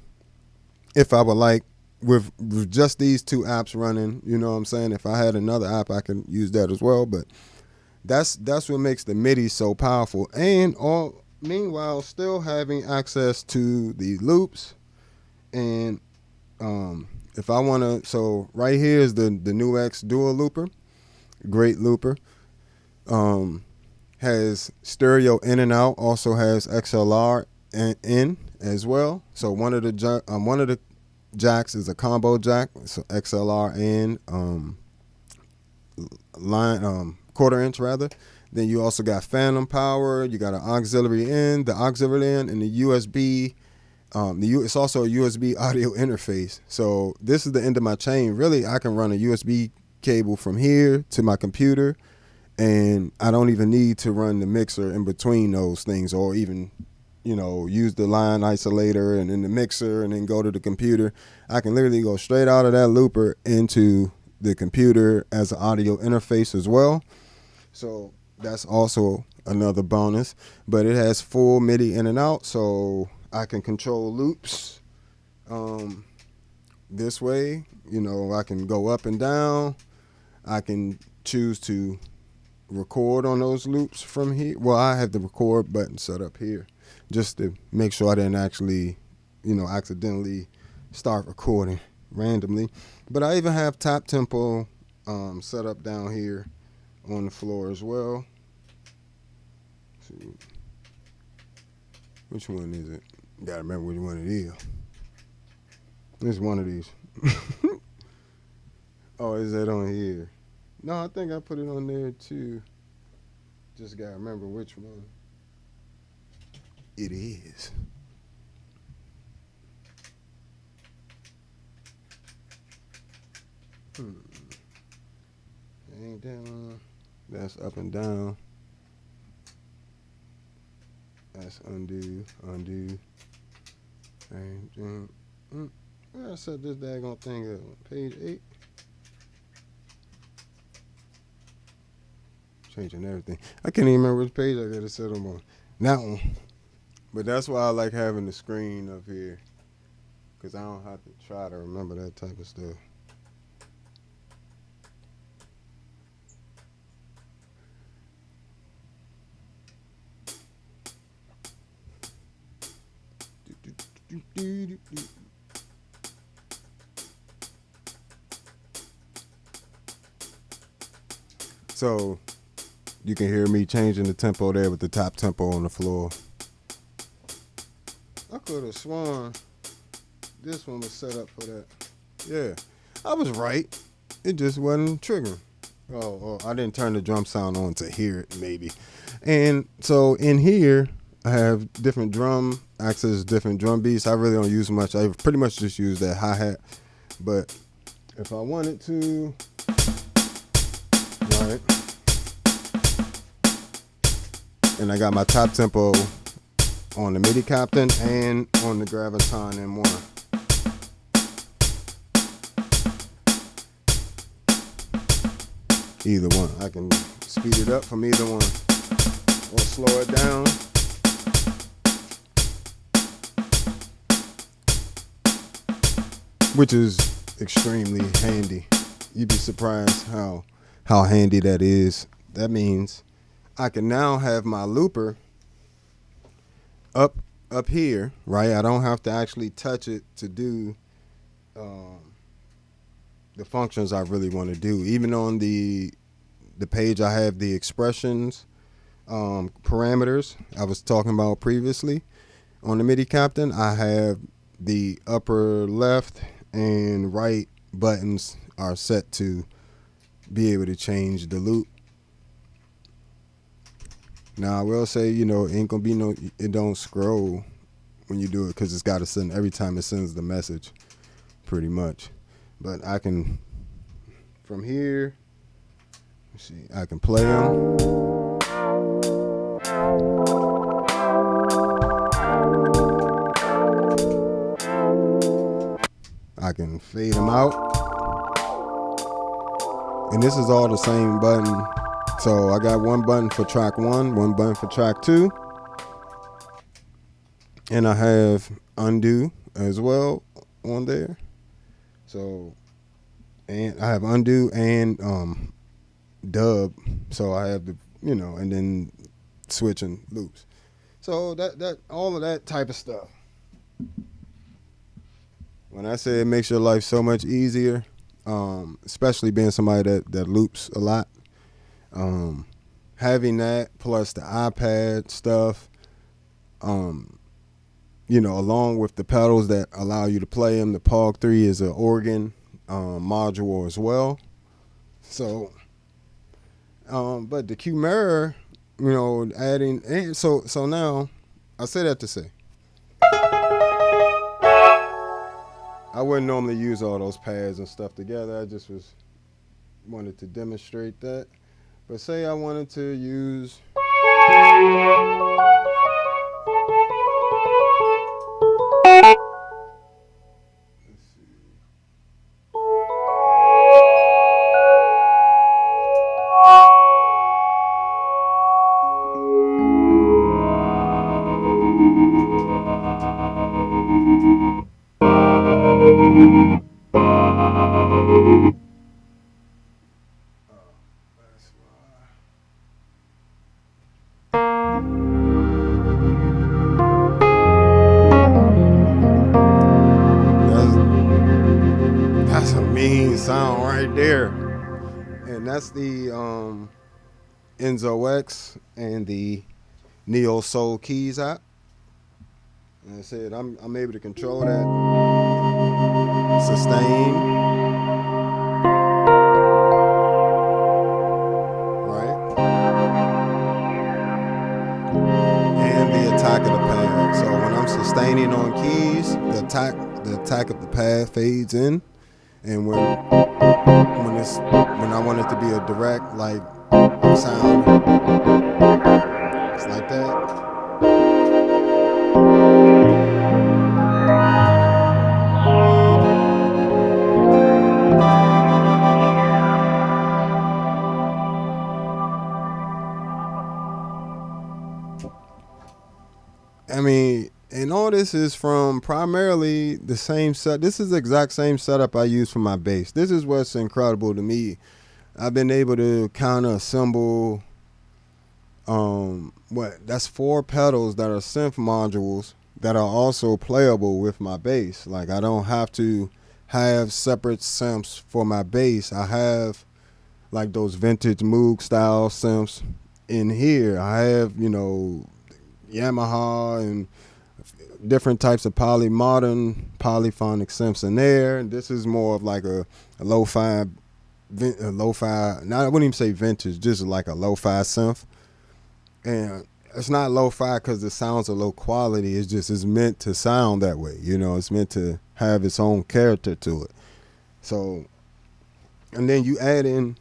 if I would like with just these 2 apps running. You know what I'm saying? If I had another app, I can use that as well. But that's what makes the MIDI so powerful. And meanwhile, still having access to the loops. And if I want to, so right here is the new X Dual Looper. Great looper. Has stereo in and out. Also has XLR in as well. So one of the jacks is a combo jack. So XLR in line 1/4 inch rather. Then you also got phantom power. You got an auxiliary in, the auxiliary in, and the USB. It's also a USB audio interface. So this is the end of my chain. Really, I can run a USB cable from here to my computer, and I don't even need to run the mixer in between those things, or even, use the line isolator and then the mixer and then go to the computer. I can literally go straight out of that looper into the computer as an audio interface as well. So That's also another bonus, but it has full MIDI in and out, so I can control loops this way. You know, I can go up and down. I can choose to record on those loops from here. Well, I have the record button set up here just to make sure I didn't actually, you know, accidentally start recording randomly. But I even have top tempo set up down here on the floor as well. Let's see, which one is it? Gotta remember which one it is. It's one of these. Oh, is that on here? No, I think I put it on there too. Just gotta remember which one it is. Ain't that one? That's up and down. That's undo, undo. I set this daggone thing up. Page 8. Changing everything. I can't even remember which page I got to set them on. That one. But that's why I like having the screen up here, because I don't have to try to remember that type of stuff. So you can hear me changing the tempo there with the top tempo on the floor. I could have sworn this one was set up for that. Yeah, I was right. It just wasn't triggering. Oh, I didn't turn the drum sound on to hear it, maybe. And so in here, I have different drum access, different drum beats. I really don't use much. I pretty much just use that hi-hat. But if I wanted to, right, and I got my top tempo on the MIDI Captain and on the Graviton M1. Either one. I can speed it up from either one or slow it down. Which is extremely handy. You'd be surprised how handy that is. That means I can now have my looper up here, right? I don't have to actually touch it to do the functions I really want to do. Even on the page I have the expressions parameters I was talking about previously. On the MIDI Captain, I have the upper left and right buttons are set to be able to change the loop. Now I will say, you know, ain't gonna be no, it don't scroll when you do it because it's got to send every time it sends the message, pretty much. But I can, from here, let's see, I can play them. I can fade them out. And this is all the same button. So I got one button for track 1, one button for track 2. And I have undo as well on there. So, and I have undo and dub. So I have the, you know, and then switching loops. So that all of that type of stuff. When I say it makes your life so much easier, especially being somebody that loops a lot, having that plus the iPad stuff, you know, along with the pedals that allow you to play them. The POG 3 is an organ module as well. So, but the Q mirror, you know, adding, and so now I say that to say, I wouldn't normally use all those pads and stuff together. I just wanted to demonstrate that. But say I wanted to use, let's see. That's a mean sound right there. And that's the Enzo X and the Neo Soul Keys app. And I said I'm able to control that sustain, right? And the attack of the pad. So when I'm sustaining on keys, the attack of the pad fades in. And when I want it to be a direct like sound, it's like that. I mean, and all this is from primarily the same set. This is the exact same setup I use for my bass. This is what's incredible to me. I've been able to kind of assemble that's 4 pedals that are synth modules that are also playable with my bass. Like I don't have to have separate synths for my bass. I have like those vintage Moog style synths in here. I have, Yamaha and different types of modern polyphonic synths in there. And this is more of like a lo-fi, I wouldn't even say vintage, just like a lo-fi synth. And it's not lo-fi because the sounds are low quality. It's meant to sound that way. It's meant to have its own character to it. So, and then you add in,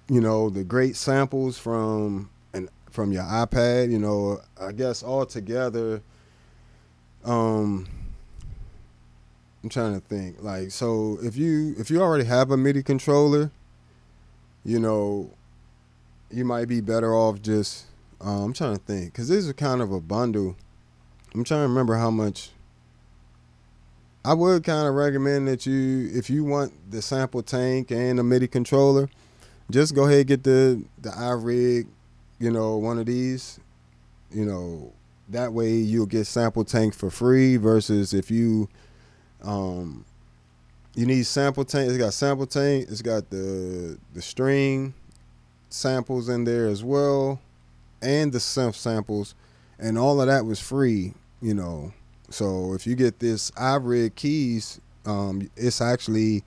the great samples from your iPad. I guess all together. I'm trying to think. Like, so if you already have a MIDI controller, you might be better off just. I'm trying to think, because this is kind of a bundle. I'm trying to remember how much. I would kind of recommend that if you want the sample tank and the MIDI controller, just go ahead and get the iRig, one of these. That way you'll get sample tank for free versus if you need sample tank. It's got sample tank. It's got the string samples in there as well, and the synth samples, and all of that was free, So if you get this iRig keys, it's actually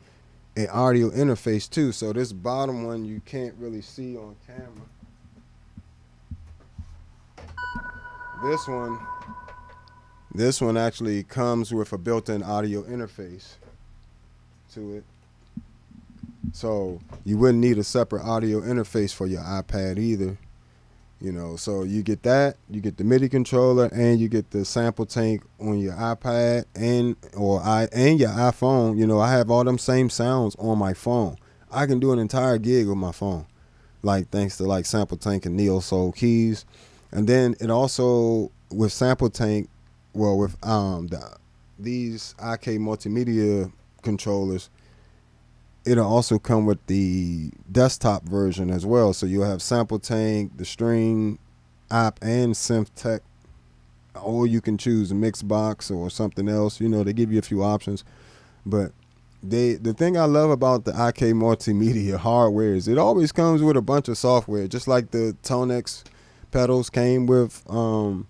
an audio interface too. So this bottom one you can't really see on camera. This one actually comes with a built-in audio interface to it. So you wouldn't need a separate audio interface for your iPad either. So you get that, you get the MIDI controller, and you get the sample tank on your iPad and your iPhone. I have all them same sounds on my phone. I can do an entire gig with my phone, like thanks to like sample tank and Neo Soul keys. And then it also with sample tank, with these IK multimedia controllers, it'll also come with the desktop version as well. So you'll have sample tank, the string app, and synth tech. Or you can choose a mix box or something else. They give you a few options. But the thing I love about the IK multimedia hardware is it always comes with a bunch of software, just like the Tonex pedals came with, Tonex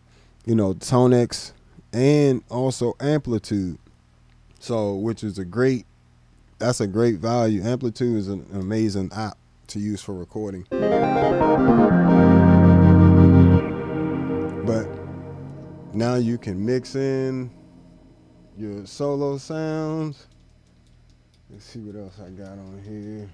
and also Amplitude. So, which is that's a great value. Amplitude is an amazing app to use for recording. But now you can mix in your solo sounds. Let's see what else I got on here.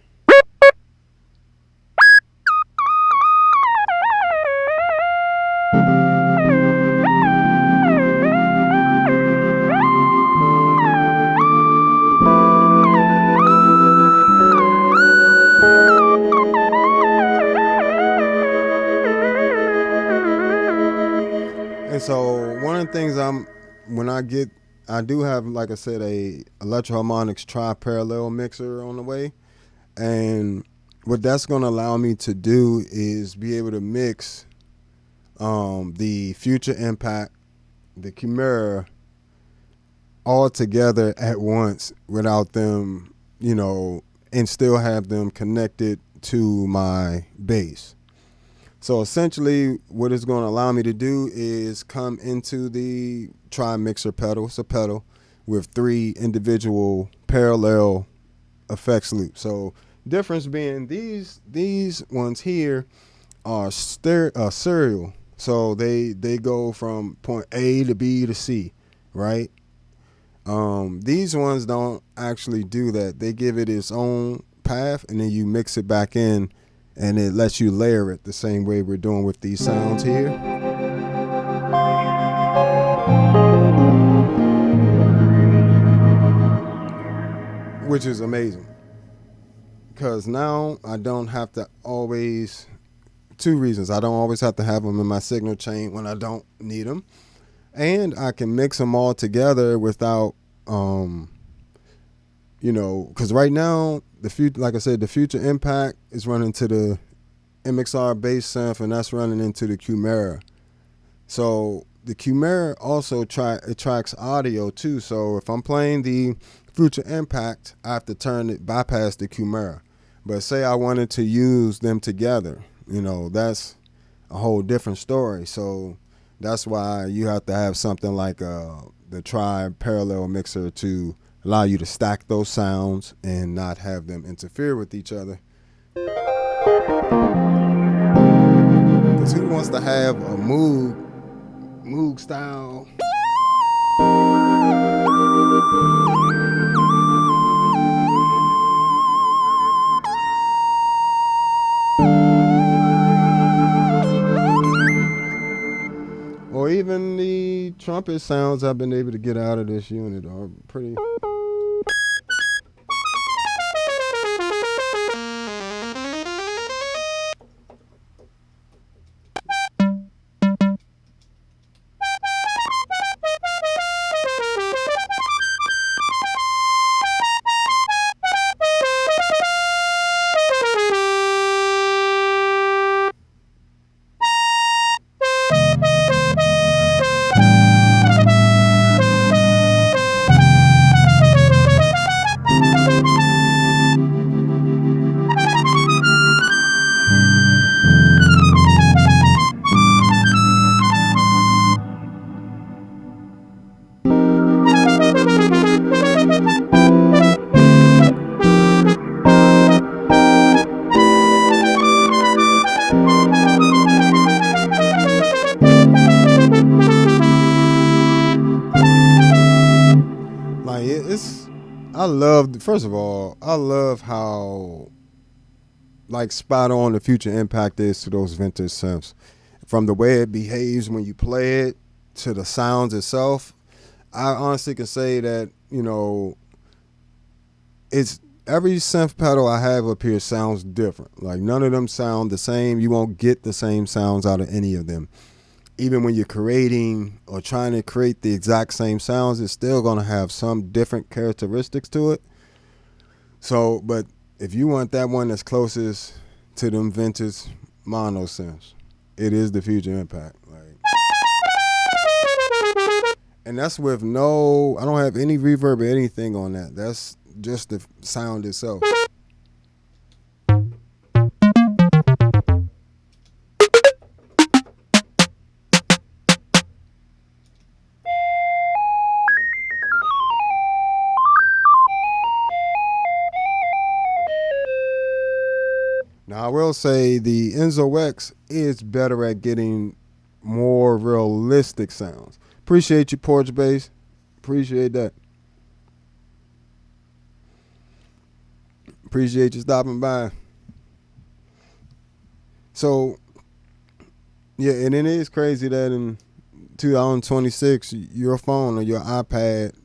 And so one of the things I do have, like I said, a Electro-Harmonix tri-parallel mixer on the way. And what that's going to allow me to do is be able to mix the Future Impact, the Chimera, all together at once without them, and still have them connected to my bass. So essentially what it's going to allow me to do is come into the tri-mixer pedal. It's a pedal with 3 individual parallel effects loops. So difference being these ones here are serial. So they go from point A to B to C, right? These ones don't actually do that. They give it its own path, and then you mix it back in, and it lets you layer it the same way we're doing with these sounds here. Which is amazing. Because now I don't have to always, 2 reasons. I don't always have to have them in my signal chain when I don't need them. And I can mix them all together without, because right now, like I said, the Future Impact is running to the MXR bass synth, and that's running into the Chimera. So the Chimera also tracks audio too. So if I'm playing the Future Impact, I have to bypass the Chimera. But say I wanted to use them together, that's a whole different story. So that's why you have to have something like the tri-parallel mixer to allow you to stack those sounds and not have them interfere with each other. Because who wants to have a Moog style? Or even the trumpet sounds I've been able to get out of this unit are pretty. First of all, I love how spot on the Future Impact is to those vintage synths. From the way it behaves when you play it to the sounds itself, I honestly can say that, it's every synth pedal I have up here sounds different. Like none of them sound the same. You won't get the same sounds out of any of them. Even when you're creating or trying to create the exact same sounds, it's still going to have some different characteristics to it. So, but if you want that one that's closest to them vintage mono synths, it is the Future Impact. And that's with I don't have any reverb or anything on that. That's just the sound itself. Now, I will say the Enzo X is better at getting more realistic sounds. Appreciate you, Porch Bass. Appreciate that. Appreciate you stopping by. So, yeah, and it is crazy that in 2026, your phone or your iPad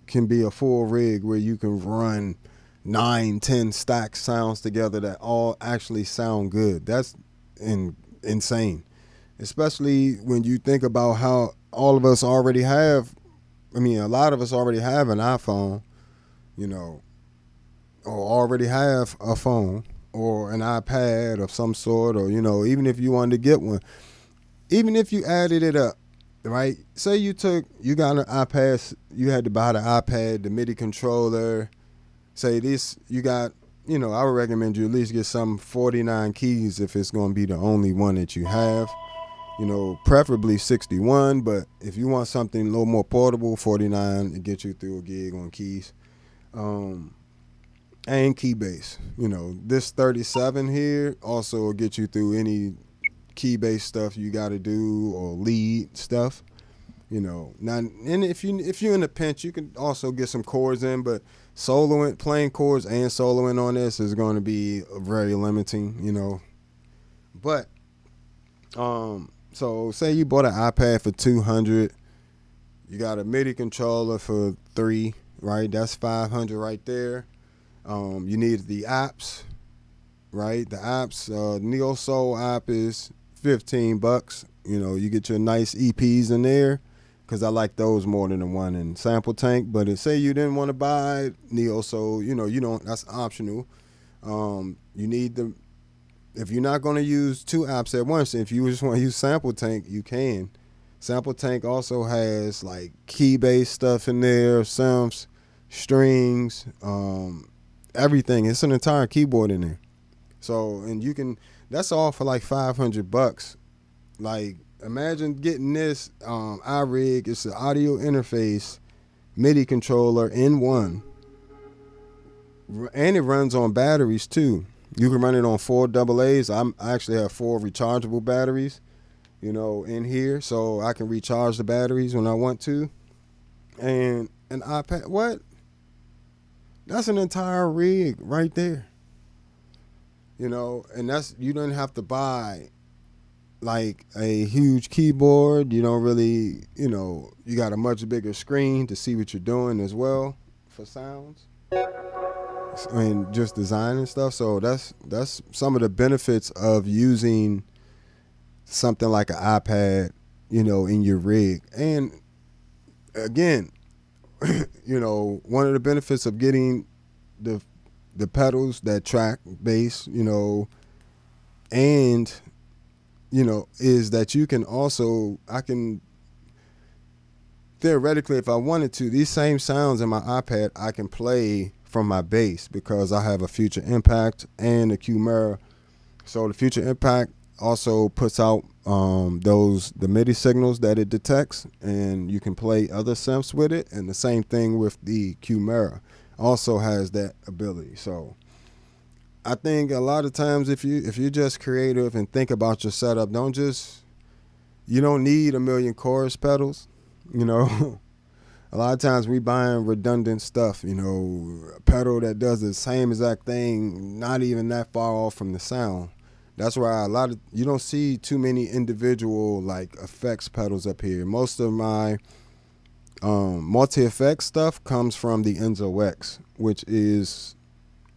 can be a full rig where you can run 9-10 stacked sounds together that all actually sound good. That's insane, especially when you think about how all of us already have, a lot of us already have an iPhone, or already have a phone or an iPad of some sort, or even if you wanted to get one, even if you added it up, right? Say you got an iPad, you had to buy the iPad, the MIDI controller. Say this, you got, I would recommend you at least get some 49 keys if it's going to be the only one that you have. Preferably 61, but if you want something a little more portable, 49 to get you through a gig on keys. And key bass. This 37 here also will get you through any key bass stuff you got to do or lead stuff. Now, and if you're in a pinch, you can also get some chords in, but playing chords and soloing on this is going to be very limiting. But so say you bought an iPad for $200, you got a MIDI controller for $300, right? That's $500 right there. You need the apps, right? The apps, Neo Soul app is $15. You get your nice EPs in there, because I like those more than the one in Sample Tank. But say you didn't want to buy Neo Soul, you don't. That's optional. You need if you're not going to use two apps at once, if you just want to use Sample Tank, you can. Sample Tank also has like key-based stuff in there, synths, strings, everything. It's an entire keyboard in there. So, and that's all for like $500. Like, imagine getting this iRig. It's an audio interface MIDI controller in one. And it runs on batteries too. You can run it on 4 AA's. I actually have 4 rechargeable batteries, in here. So I can recharge the batteries when I want to. And an iPad, what? That's an entire rig right there. And you don't have to buy like a huge keyboard. You don't really, you got a much bigger screen to see what you're doing as well for sounds and just design and stuff. So that's some of the benefits of using something like an iPad, in your rig. And again, one of the benefits of getting the pedals that track bass, and is that you can also, I can theoretically, if I wanted to, these same sounds in my iPad, I can play from my bass because I have a Future Impact and a Chimera. So the Future Impact also puts out the MIDI signals that it detects, and you can play other synths with it. And the same thing with the Chimera, also has that ability. So I think a lot of times if you're just creative and think about your setup, you don't need a million chorus pedals. A lot of times we buying redundant stuff, a pedal that does the same exact thing, not even that far off from the sound. That's why you don't see too many individual like effects pedals up here. Most of my multi-effects stuff comes from the Enzo X, which is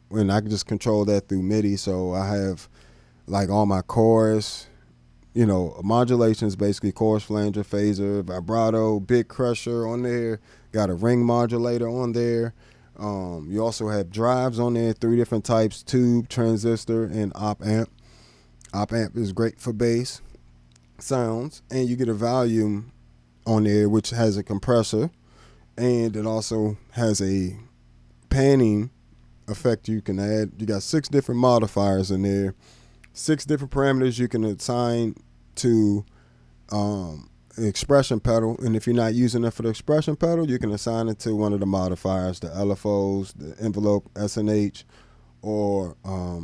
when I can just control that through MIDI. So I have like all my chorus, modulations, basically chorus, flanger, phaser, vibrato, big crusher on there. Got a ring modulator on there. You also have drives on there, 3 different types: tube, transistor, and op amp. Op amp is great for bass sounds, and you get a volume on there which has a compressor, and it also has a panning effect you can add. You got 6 different modifiers in there, 6 different parameters you can assign to an expression pedal. And if you're not using it for the expression pedal, you can assign it to one of the modifiers, the LFOs, the envelope, SNH, or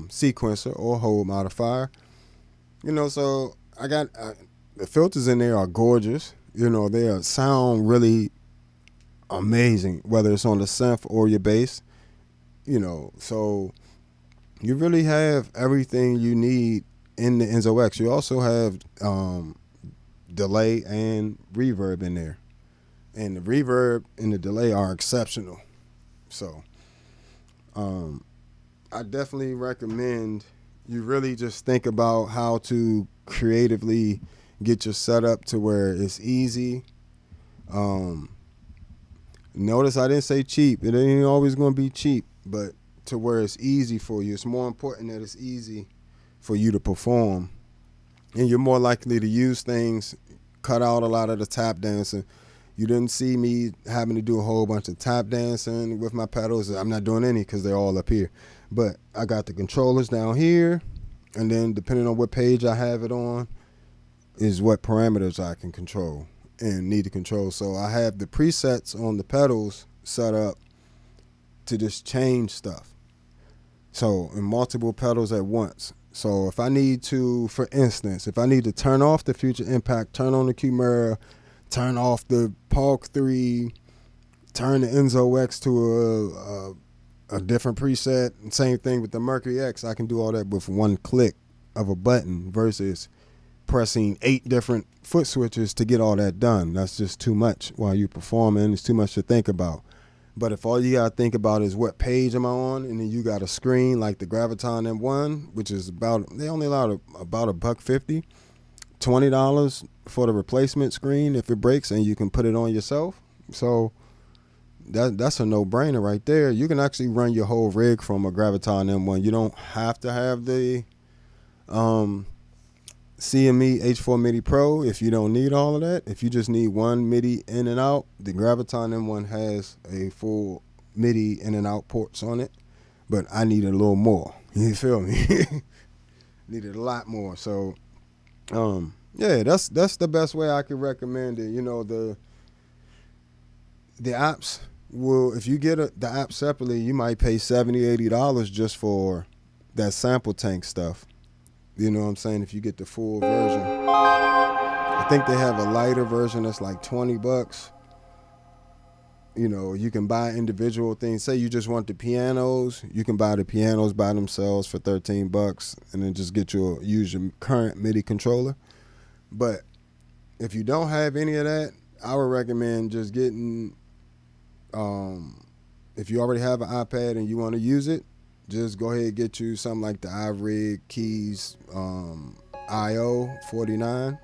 sequencer or hold modifier. So I got the filters in there are gorgeous. They sound really amazing, whether it's on the synth or your bass. So you really have everything you need in the Enzo X. You also have delay and reverb in there, and the reverb and the delay are exceptional. So I definitely recommend you really just think about how to creatively get your setup to where it's easy. Notice I didn't say cheap. It ain't always going to be cheap, but to where it's easy for you. It's more important that it's easy for you to perform. and you're more likely to use things, cut out a lot of the tap dancing. You didn't see me having to do a whole bunch of tap dancing with my pedals. I'm not doing any because they're all up here. But I got the controllers down here, and then depending on what page I have it on is what parameters I can control and need to control. So I have the presets on the pedals set up to just change stuff. So in multiple pedals at once. So if I need to, for instance, if I need to turn off the Future Impact, turn on the Chimera, turn off the Pog 3, turn the Enzo X to a different preset, and same thing with the Mercury X, I can do all that with one click of a button versus pressing 8 different foot switches to get all that done. That's just too much while you're performing. It's too much to think about. But if all you got to think about is what page am I on, and then you got a screen like the Graviton M1, which is they only allow about $150, $20 for the replacement screen if it breaks, and you can put it on yourself. So that's a no-brainer right there. You can actually run your whole rig from a Graviton M1. You don't have to have the CME H4 MIDI Pro if you don't need all of that. If you just need one MIDI in and out, the Graviton M1 has a full MIDI in and out ports on it, but I needed a little more. You feel me? Needed a lot more. So, yeah, that's the best way I could recommend it. You know, the apps will, if you get the app separately, you might pay $70, $80 just for that sample tank stuff. You know what I'm saying? If you get the full version. I think they have a lighter version that's like $20. You know, you can buy individual things. Say you just want the pianos, you can buy the pianos by themselves for $13 and then just use your current MIDI controller. But if you don't have any of that, I would recommend just getting, if you already have an iPad and you want to use it, just go ahead and get you something like the iRig Keys IO 49.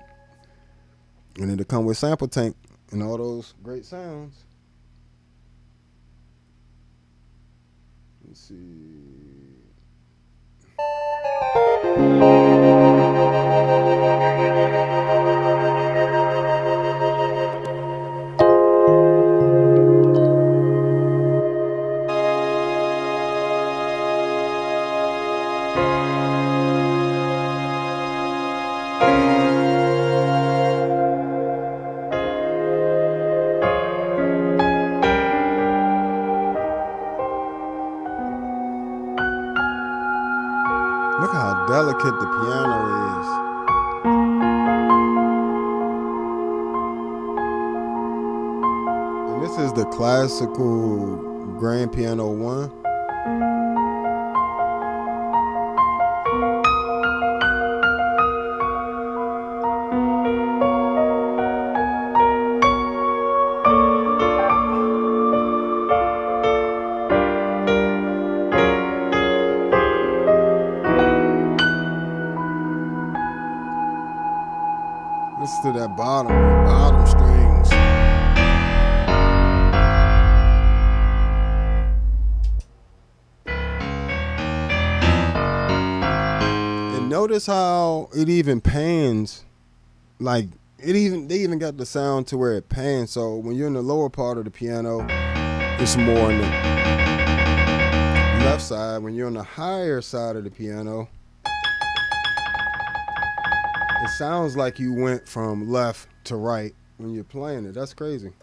And it'll come with sample tank and all those great sounds. Let's see. Look how delicate the piano is. And this is the classical Grand Piano 1. Listen to that bottom strings. And notice how it even pans, like they even got the sound to where it pans. So when you're in the lower part of the piano, it's more on the left side. When you're on the higher side of the piano, it sounds like you went from left to right when you're playing it. That's crazy.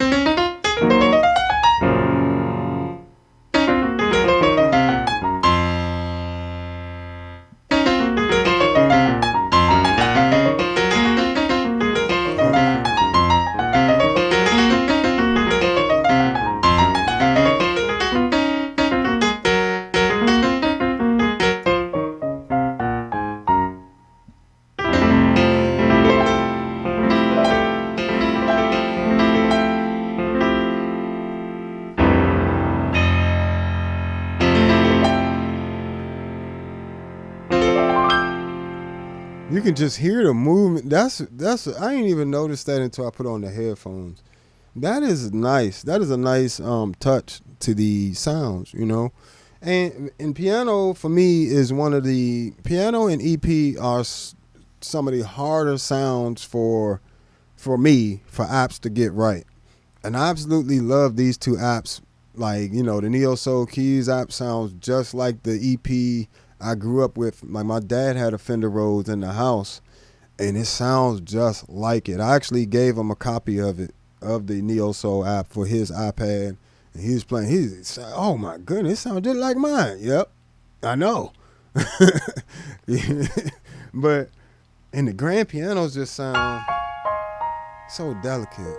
You can just hear the movement. That's I ain't even noticed that until I put on the headphones. That is nice. That is a nice touch to the sounds, you know. And piano for me is one of the piano and EP are some of the harder sounds for me, for apps to get right. And I absolutely love these two apps. Like, you know, the Neo Soul Keys app sounds just like the EP I grew up with. Like, my dad had a Fender Rhodes in the house, and it sounds just like it. I actually gave him a copy of it, of the Neo Soul app, for his iPad, and he was playing. He said, "Oh my goodness, it sounds just like mine." Yep, I know. But and the grand pianos just sound so delicate.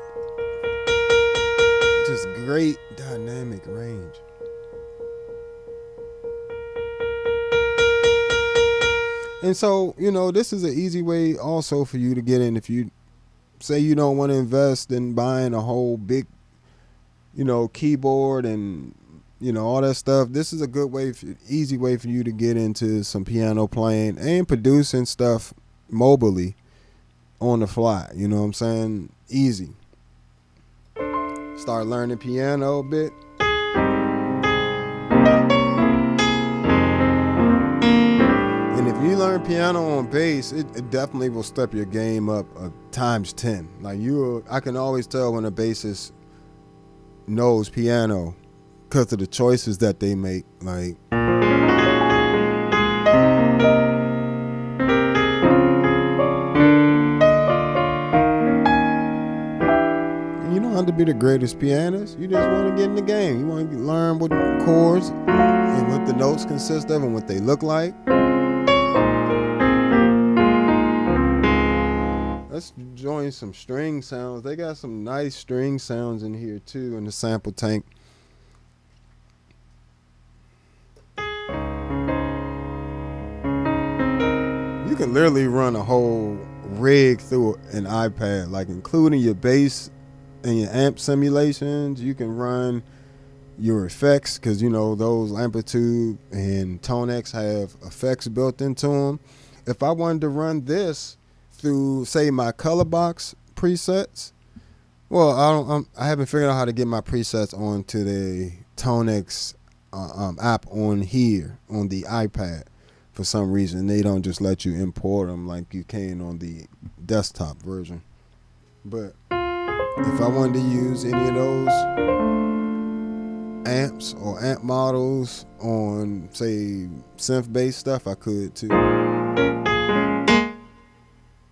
Just great dynamic range. And so, you know, this is an easy way also for you to get in. If you say you don't want to invest in buying a whole big, you know, keyboard and, you know, all that stuff, this is a good way, easy way for you to get into some piano playing and producing stuff mobily on the fly. You know what I'm saying? Easy. Start learning piano a bit. And if you learn piano on bass, it definitely will step your game up times 10. Like, I can always tell when a bassist knows piano because of the choices that they make. Like, you don't have to be the greatest pianist. You just want to get in the game. You want to learn what chords and what the notes consist of and what they look like. Let's join some string sounds. They got some nice string sounds in here too in the sample tank. You can literally run a whole rig through an iPad, like including your bass and your amp simulations. You can run your effects because, you know, those Amplitude and ToneX have effects built into them. If I wanted to run this through, say, my color box presets, well, I haven't figured out how to get my presets onto the ToneX app on here on the iPad. For some reason, they don't just let you import them like you can on the desktop version. But if I wanted to use any of those amps or amp models on, say, synth-based stuff, I could too.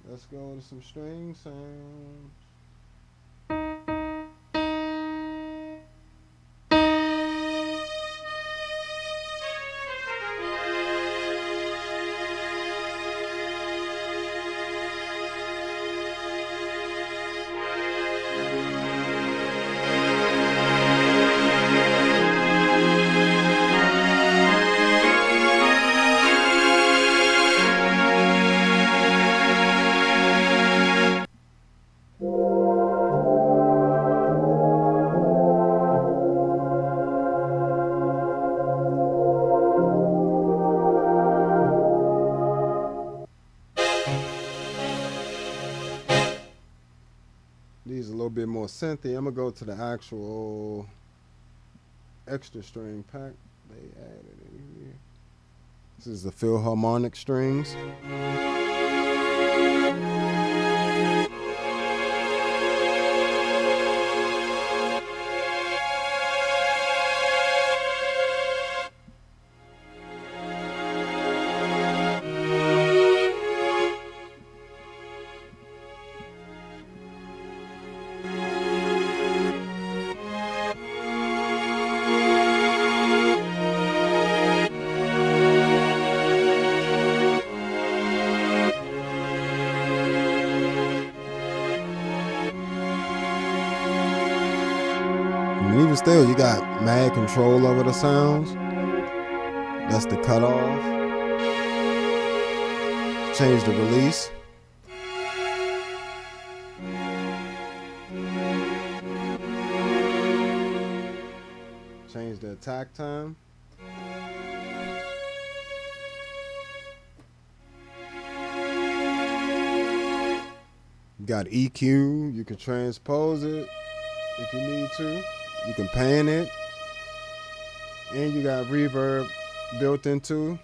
Let's go to some string sounds. These a little bit more synthy. I'm gonna go to the actual extra string pack they added in here. This is the Philharmonic strings. And even still, you got mad control over the sounds. That's the cutoff. Change the release. Change the attack time. You got EQ. You can transpose it if you need to. You can pan it. And you got reverb built into.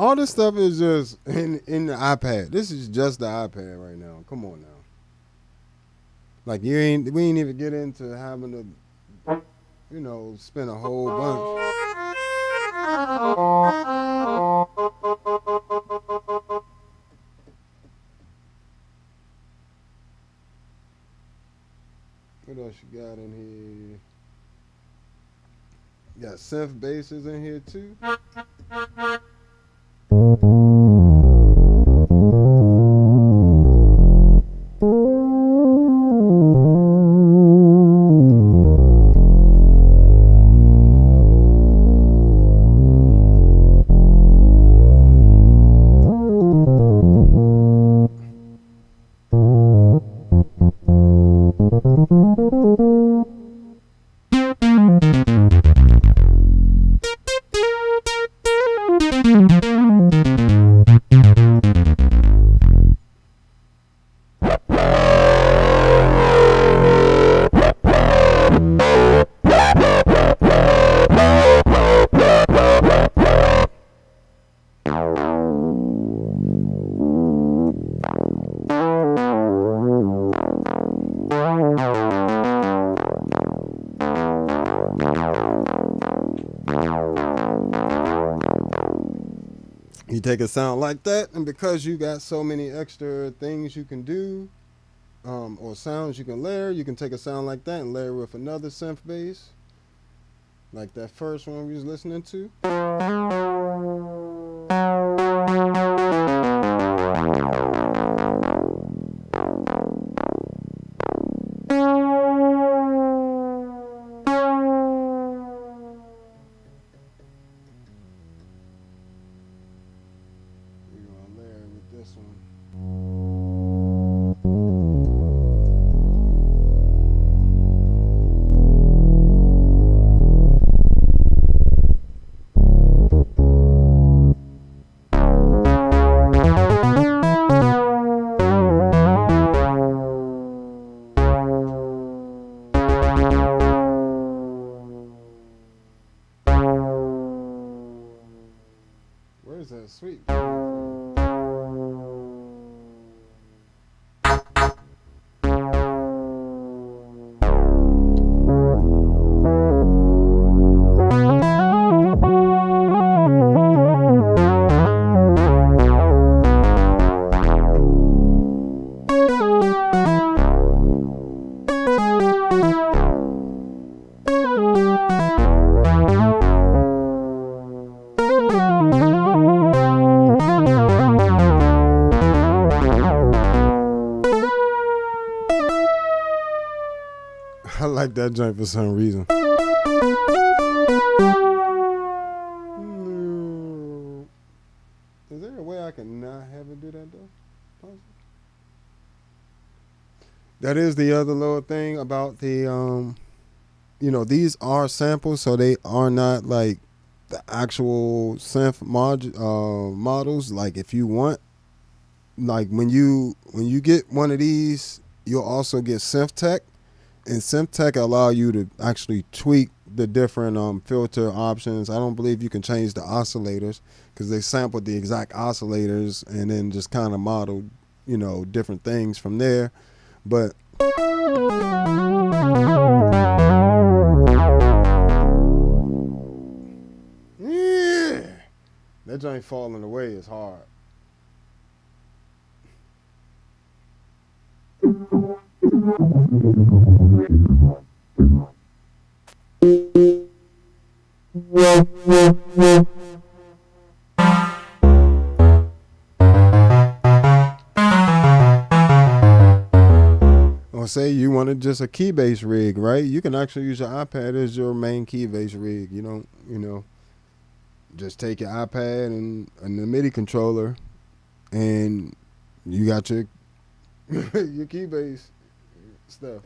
all this stuff is just in the iPad. This is just the iPad right now. Come on now. Like we ain't even get into having to, spend a whole bunch. What else you got in here? You got synth basses in here too. You take a sound like that, and because you got so many extra things you can do, or sounds you can layer, you can take a sound like that and layer with another synth bass, like that first one we was listening to. This one. Where's that sweet? I like that joint for some reason. Is there a way I can not have it do that though? Possibly. That is the other little thing about the these are samples, so they are not like the actual synth models. Like if you want, like when you get one of these, you'll also get synth tech. And SynthTech allow you to actually tweak the different filter options. I don't believe you can change the oscillators because they sampled the exact oscillators and then just kind of modeled, different things from there. But yeah, that joint falling away is hard. Or say you wanted just a keybase rig, right? You can actually use your iPad as your main keybase rig. You don't, just take your iPad and the MIDI controller, and you got your your keybase stuff.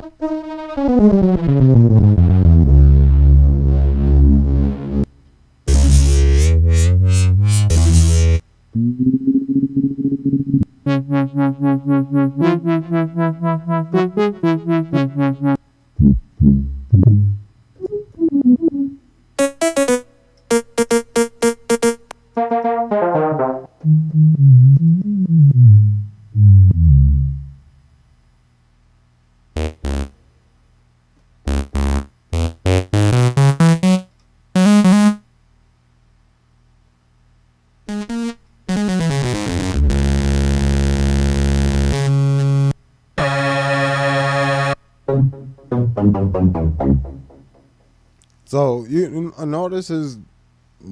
So and all this is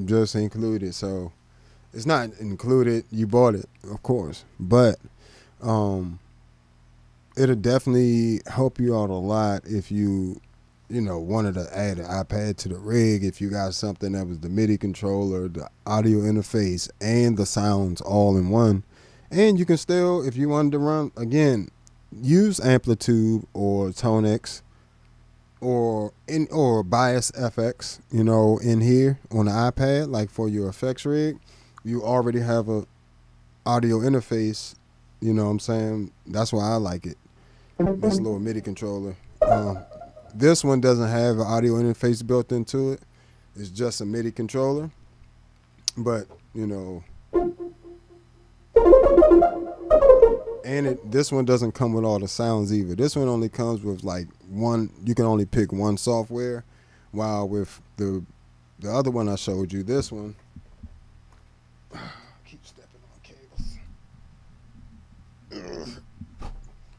just included. So it's not included. You bought it, of course, but um, it'll definitely help you out a lot if you wanted to add an iPad to the rig. If you got something that was the MIDI controller, the audio interface, and the sounds all in one, and you can still, if you wanted to run again, use Amplitude or Tonex or Bias FX, in here on the iPad, like for your effects rig, you already have a audio interface. You know what I'm saying? That's why I like it. This little MIDI controller. This one doesn't have an audio interface built into it. It's just a MIDI controller. But, and this one doesn't come with all the sounds either. This one only comes with like one. You can only pick one software, while with the other one I showed you, this one, keep stepping on cables.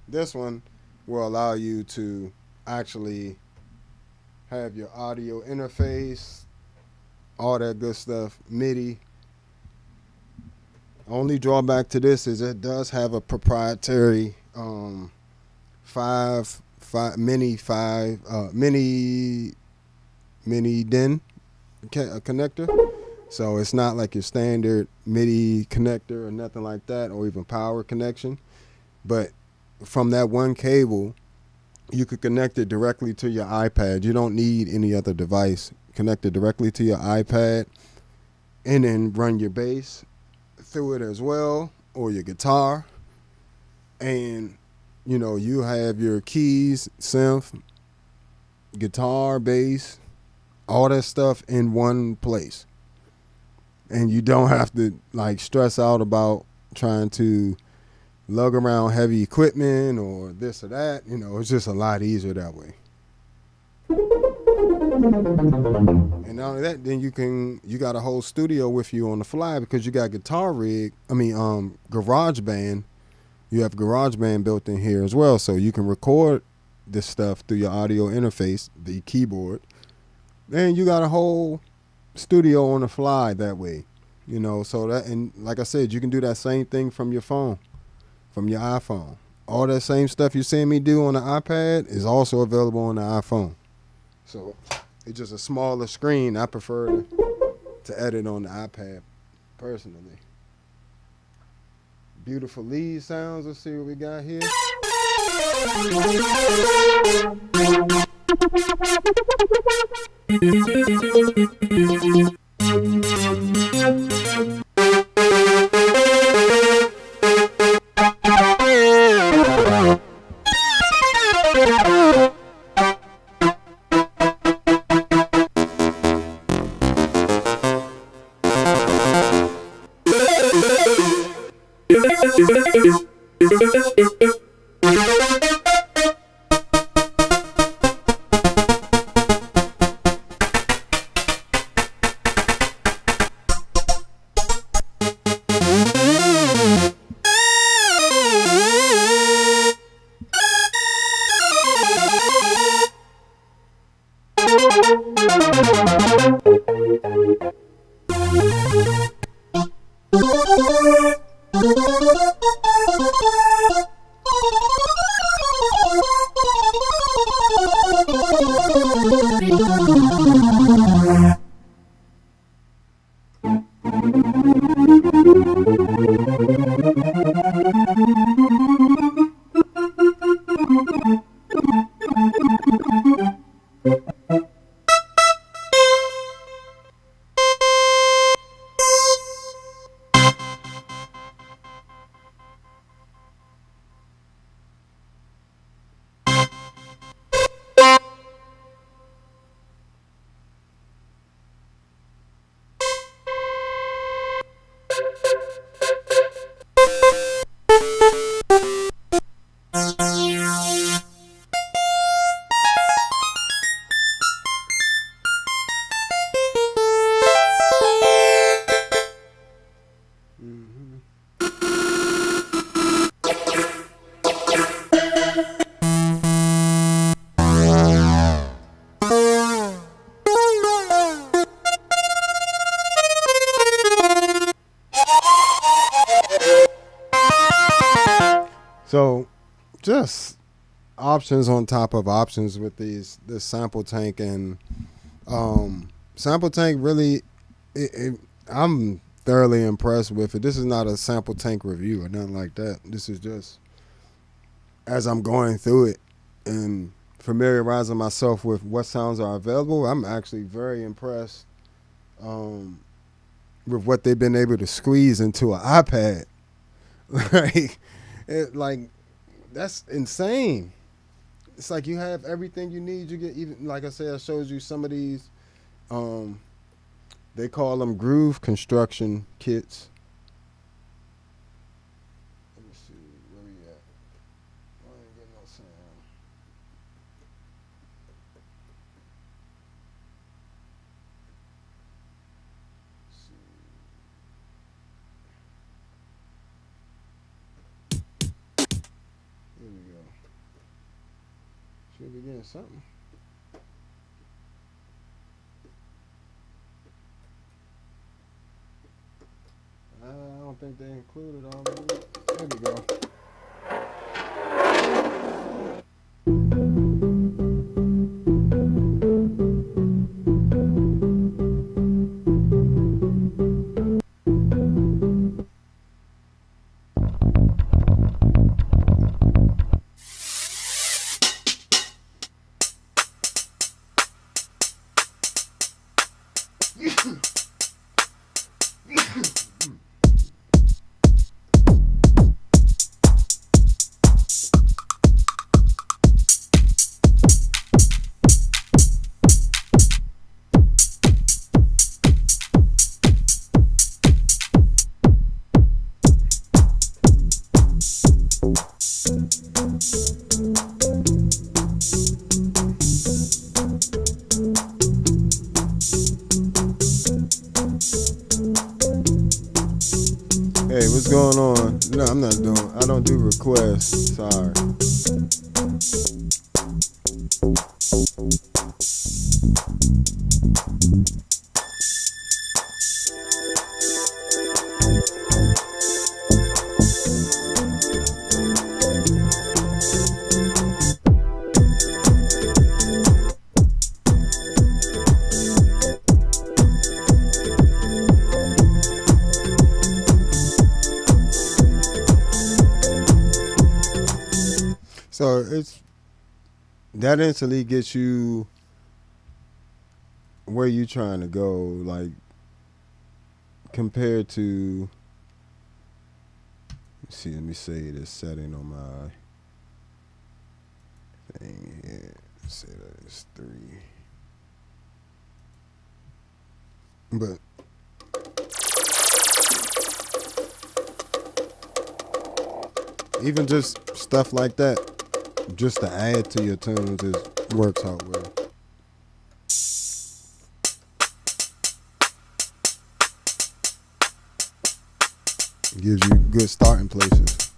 This one will allow you to actually have your audio interface, all that good stuff, MIDI. Only drawback to this is it does have a proprietary mini DIN connector. So it's not like your standard MIDI connector or nothing like that, or even power connection. But from that one cable, you could connect it directly to your iPad. You don't need any other device. Connect it directly to your iPad and then run your bass through it as well, or your guitar. And, you have your keys, synth, guitar, bass, all that stuff in one place. And you don't have to stress out about trying to lug around heavy equipment or this or that. It's just a lot easier that way. And not only that, then you got a whole studio with you on the fly, because you got GarageBand. You have GarageBand built in here as well, so you can record this stuff through your audio interface, the keyboard, and you got a whole studio on the fly that way. So that, and like I said, you can do that same thing from your phone, from your iPhone. All that same stuff you're seeing me do on the iPad is also available on the iPhone. So it's just a smaller screen. I prefer to edit on the iPad personally. Beautiful lead sounds. Let's see what we got here. So just options on top of options with this sample tank. And sample tank really, I'm thoroughly impressed with it. This is not a sample tank review or nothing like that. This is just as I'm going through it and familiarizing myself with what sounds are available. I'm actually very impressed with what they've been able to squeeze into an iPad. Like that's insane. It's like you have everything you need. You get, even like I said, I showed you some of these. Um, they call them groove construction kits. Let me see where we at. I ain't getting no sound. Let's see. Here we go. Should be getting something. I don't think they included all of it. There we go. Hey, what's going on? No, I'm not doing. I don't do requests. Sorry. So it's that instantly gets you where you trying to go, like compared to. Let's see, let me say this setting on my thing here. Let's say that it's 3. But even just stuff like that, just to add to your tunes, works out well. Gives you good starting places.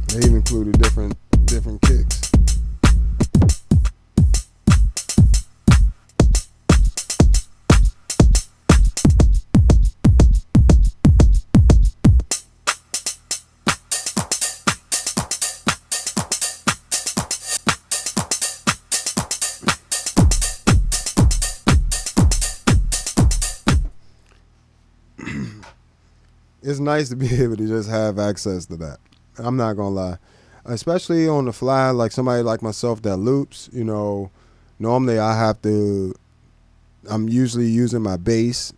They even included different kicks. It's nice to be able to just have access to that. I'm not gonna lie, especially on the fly, like somebody like myself that loops. Normally I'm usually using my bass.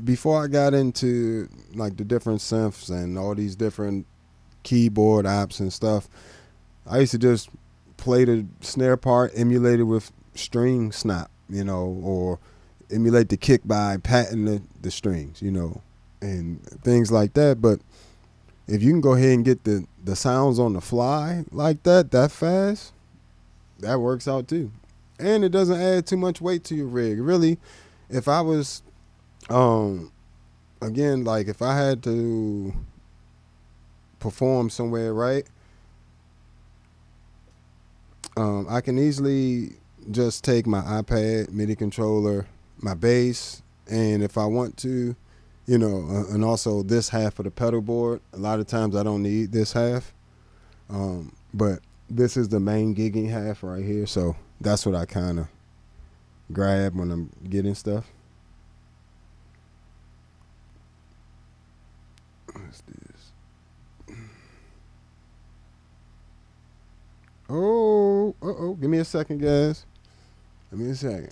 Before I got into like the different synths and all these different keyboard apps and stuff, I used to just play the snare part emulated with string snap, or emulate the kick by patting the strings, and things like that. But if you can go ahead and get the sounds on the fly like that fast, that works out too. And it doesn't add too much weight to your rig. Really, if I was, again, like if I had to perform somewhere, right, I can easily just take my iPad MIDI controller, my bass, and if I want to, you know, and also this half of the pedal board. A lot of times I don't need this half, but this is the main gigging half right here, so that's what I kind of grab when I'm getting stuff. What's this? Oh, give me a second, guys. Give me a second.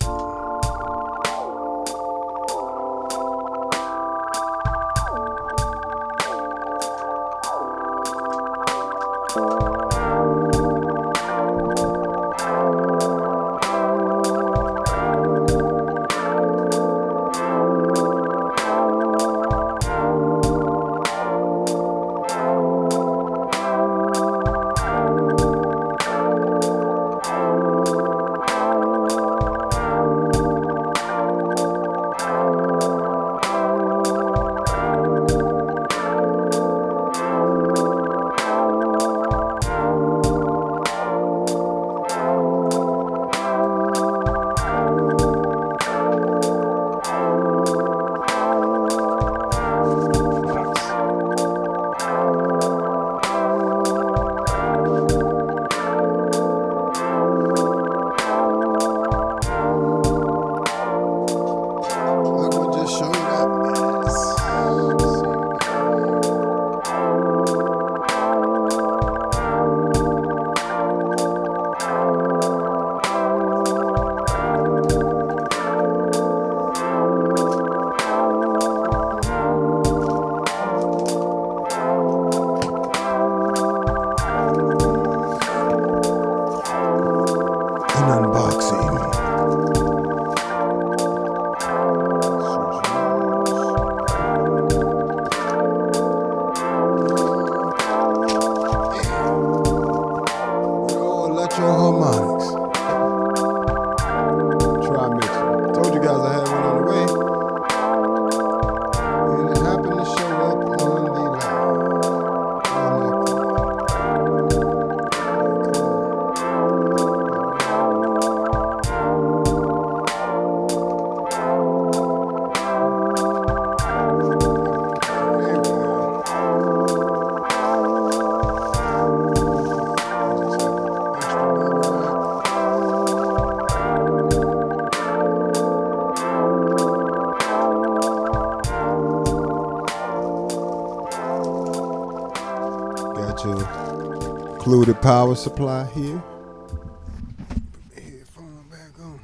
Included power supply here. Put the headphone back on.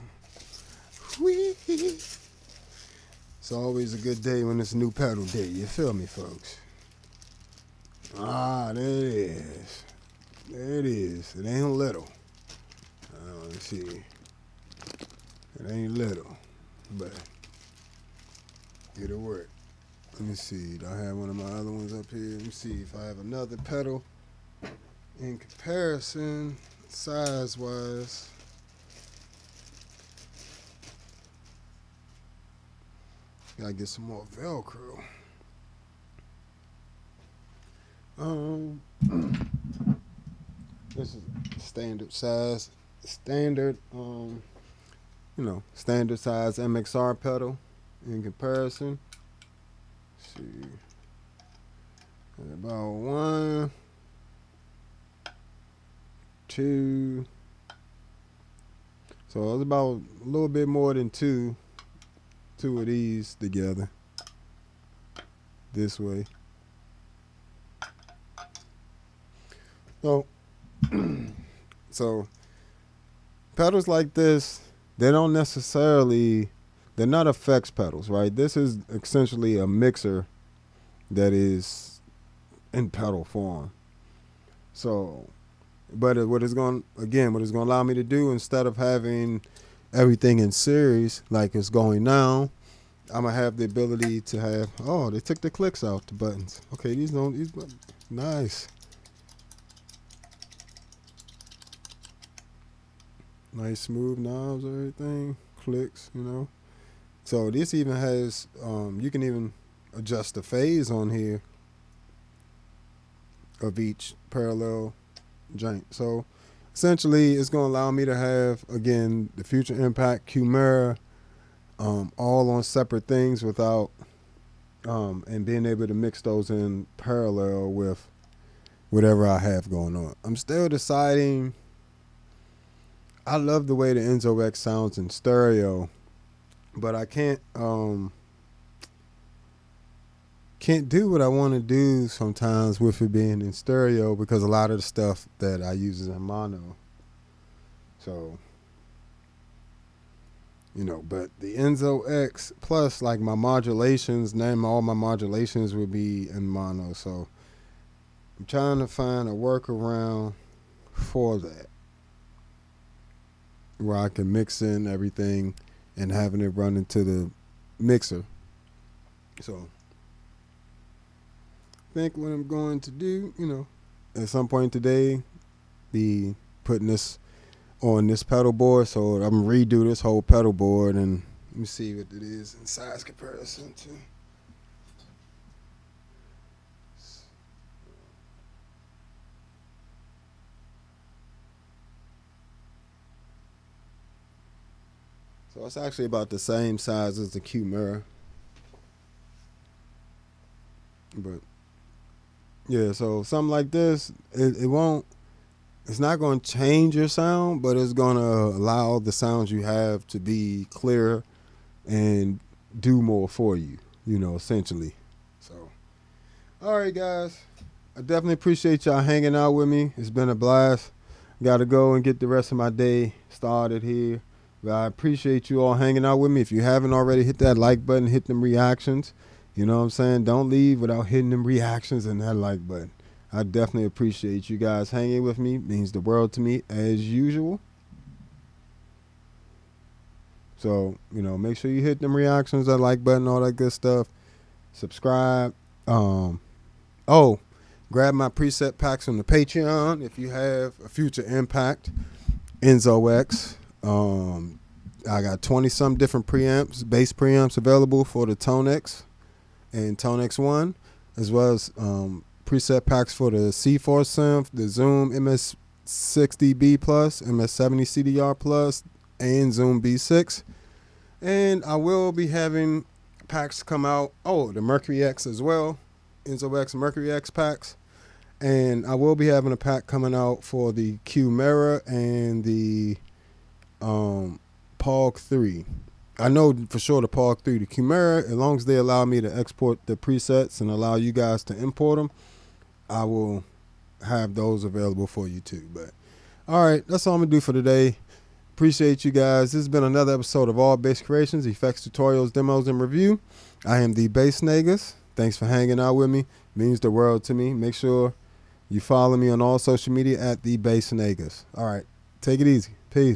Whee! It's always a good day when it's a new pedal day. You feel me, folks? Ah, there it is. There it is. It ain't little. Let's see. It ain't little, but it'll work. Let me see. Do I have one of my other ones up here? Let me see if I have another pedal. In comparison, size-wise, gotta get some more Velcro. This is standard size, standard size MXR pedal. In comparison, let's see, about 1, 2, so it's about a little bit more than two of these together this way. So pedals like this, they're not effects pedals, right? This is essentially a mixer that is in pedal form. So but what it's going to allow me to do, instead of having everything in series like it's going now, I'm going to have the ability to have, oh, they took the clicks out, the buttons. Okay, these buttons, nice. Nice smooth knobs, everything, clicks, you know. So this even has, you can even adjust the phase on here of each parallel joint. So essentially it's going to allow me to have, again, the Future Impact, Chimera, all on separate things without, and being able to mix those in parallel with whatever I have going on. I'm still deciding. I love the way the Enzo X sounds in stereo, but I can't do what I want to do sometimes with it being in stereo, because a lot of the stuff that I use is in mono. So, but the Enzo X plus, like, my modulations, all my modulations would be in mono. So I'm trying to find a workaround for that, where I can mix in everything and having it run into the mixer. So I think what I'm going to do, at some point today, be putting this on this pedal board. So I'm going to redo this whole pedal board, and let me see what it is in size comparison to. So it's actually about the same size as the Chimera. But yeah, so something like this, it's not going to change your sound, but it's going to allow the sounds you have to be clearer and do more for you, essentially. So, all right, guys, I definitely appreciate y'all hanging out with me. It's been a blast. Got to go and get the rest of my day started here. But I appreciate you all hanging out with me. If you haven't already, hit that like button, hit them reactions. You know what I'm saying? Don't leave without hitting them reactions and that like button. I definitely appreciate you guys hanging with me. It means the world to me, as usual. So, make sure you hit them reactions, that like button, all that good stuff. Subscribe. Grab my preset packs from the Patreon if you have a Future Impact Enzo X. I got 20-some different preamps, bass preamps available for the Tone X and Tone X1, as well as preset packs for the C4 synth, the Zoom MS60B Plus, MS70 CDR Plus, and Zoom B6. And I will be having packs come out. The Mercury X as well, Enzo X Mercury X packs. And I will be having a pack coming out for the Chimera and the POG 3. I know for sure the POG 3, the Chimera, as long as they allow me to export the presets and allow you guys to import them, I will have those available for you too. But all right, that's all I'm gonna do for today. Appreciate you guys. This has been another episode of All Bass Creations, effects, tutorials, demos, and review. I am the Bass Nagus. Thanks for hanging out with me. It means the world to me. Make sure you follow me on all social media at the Bass Nagus. All right, take it easy. Peace.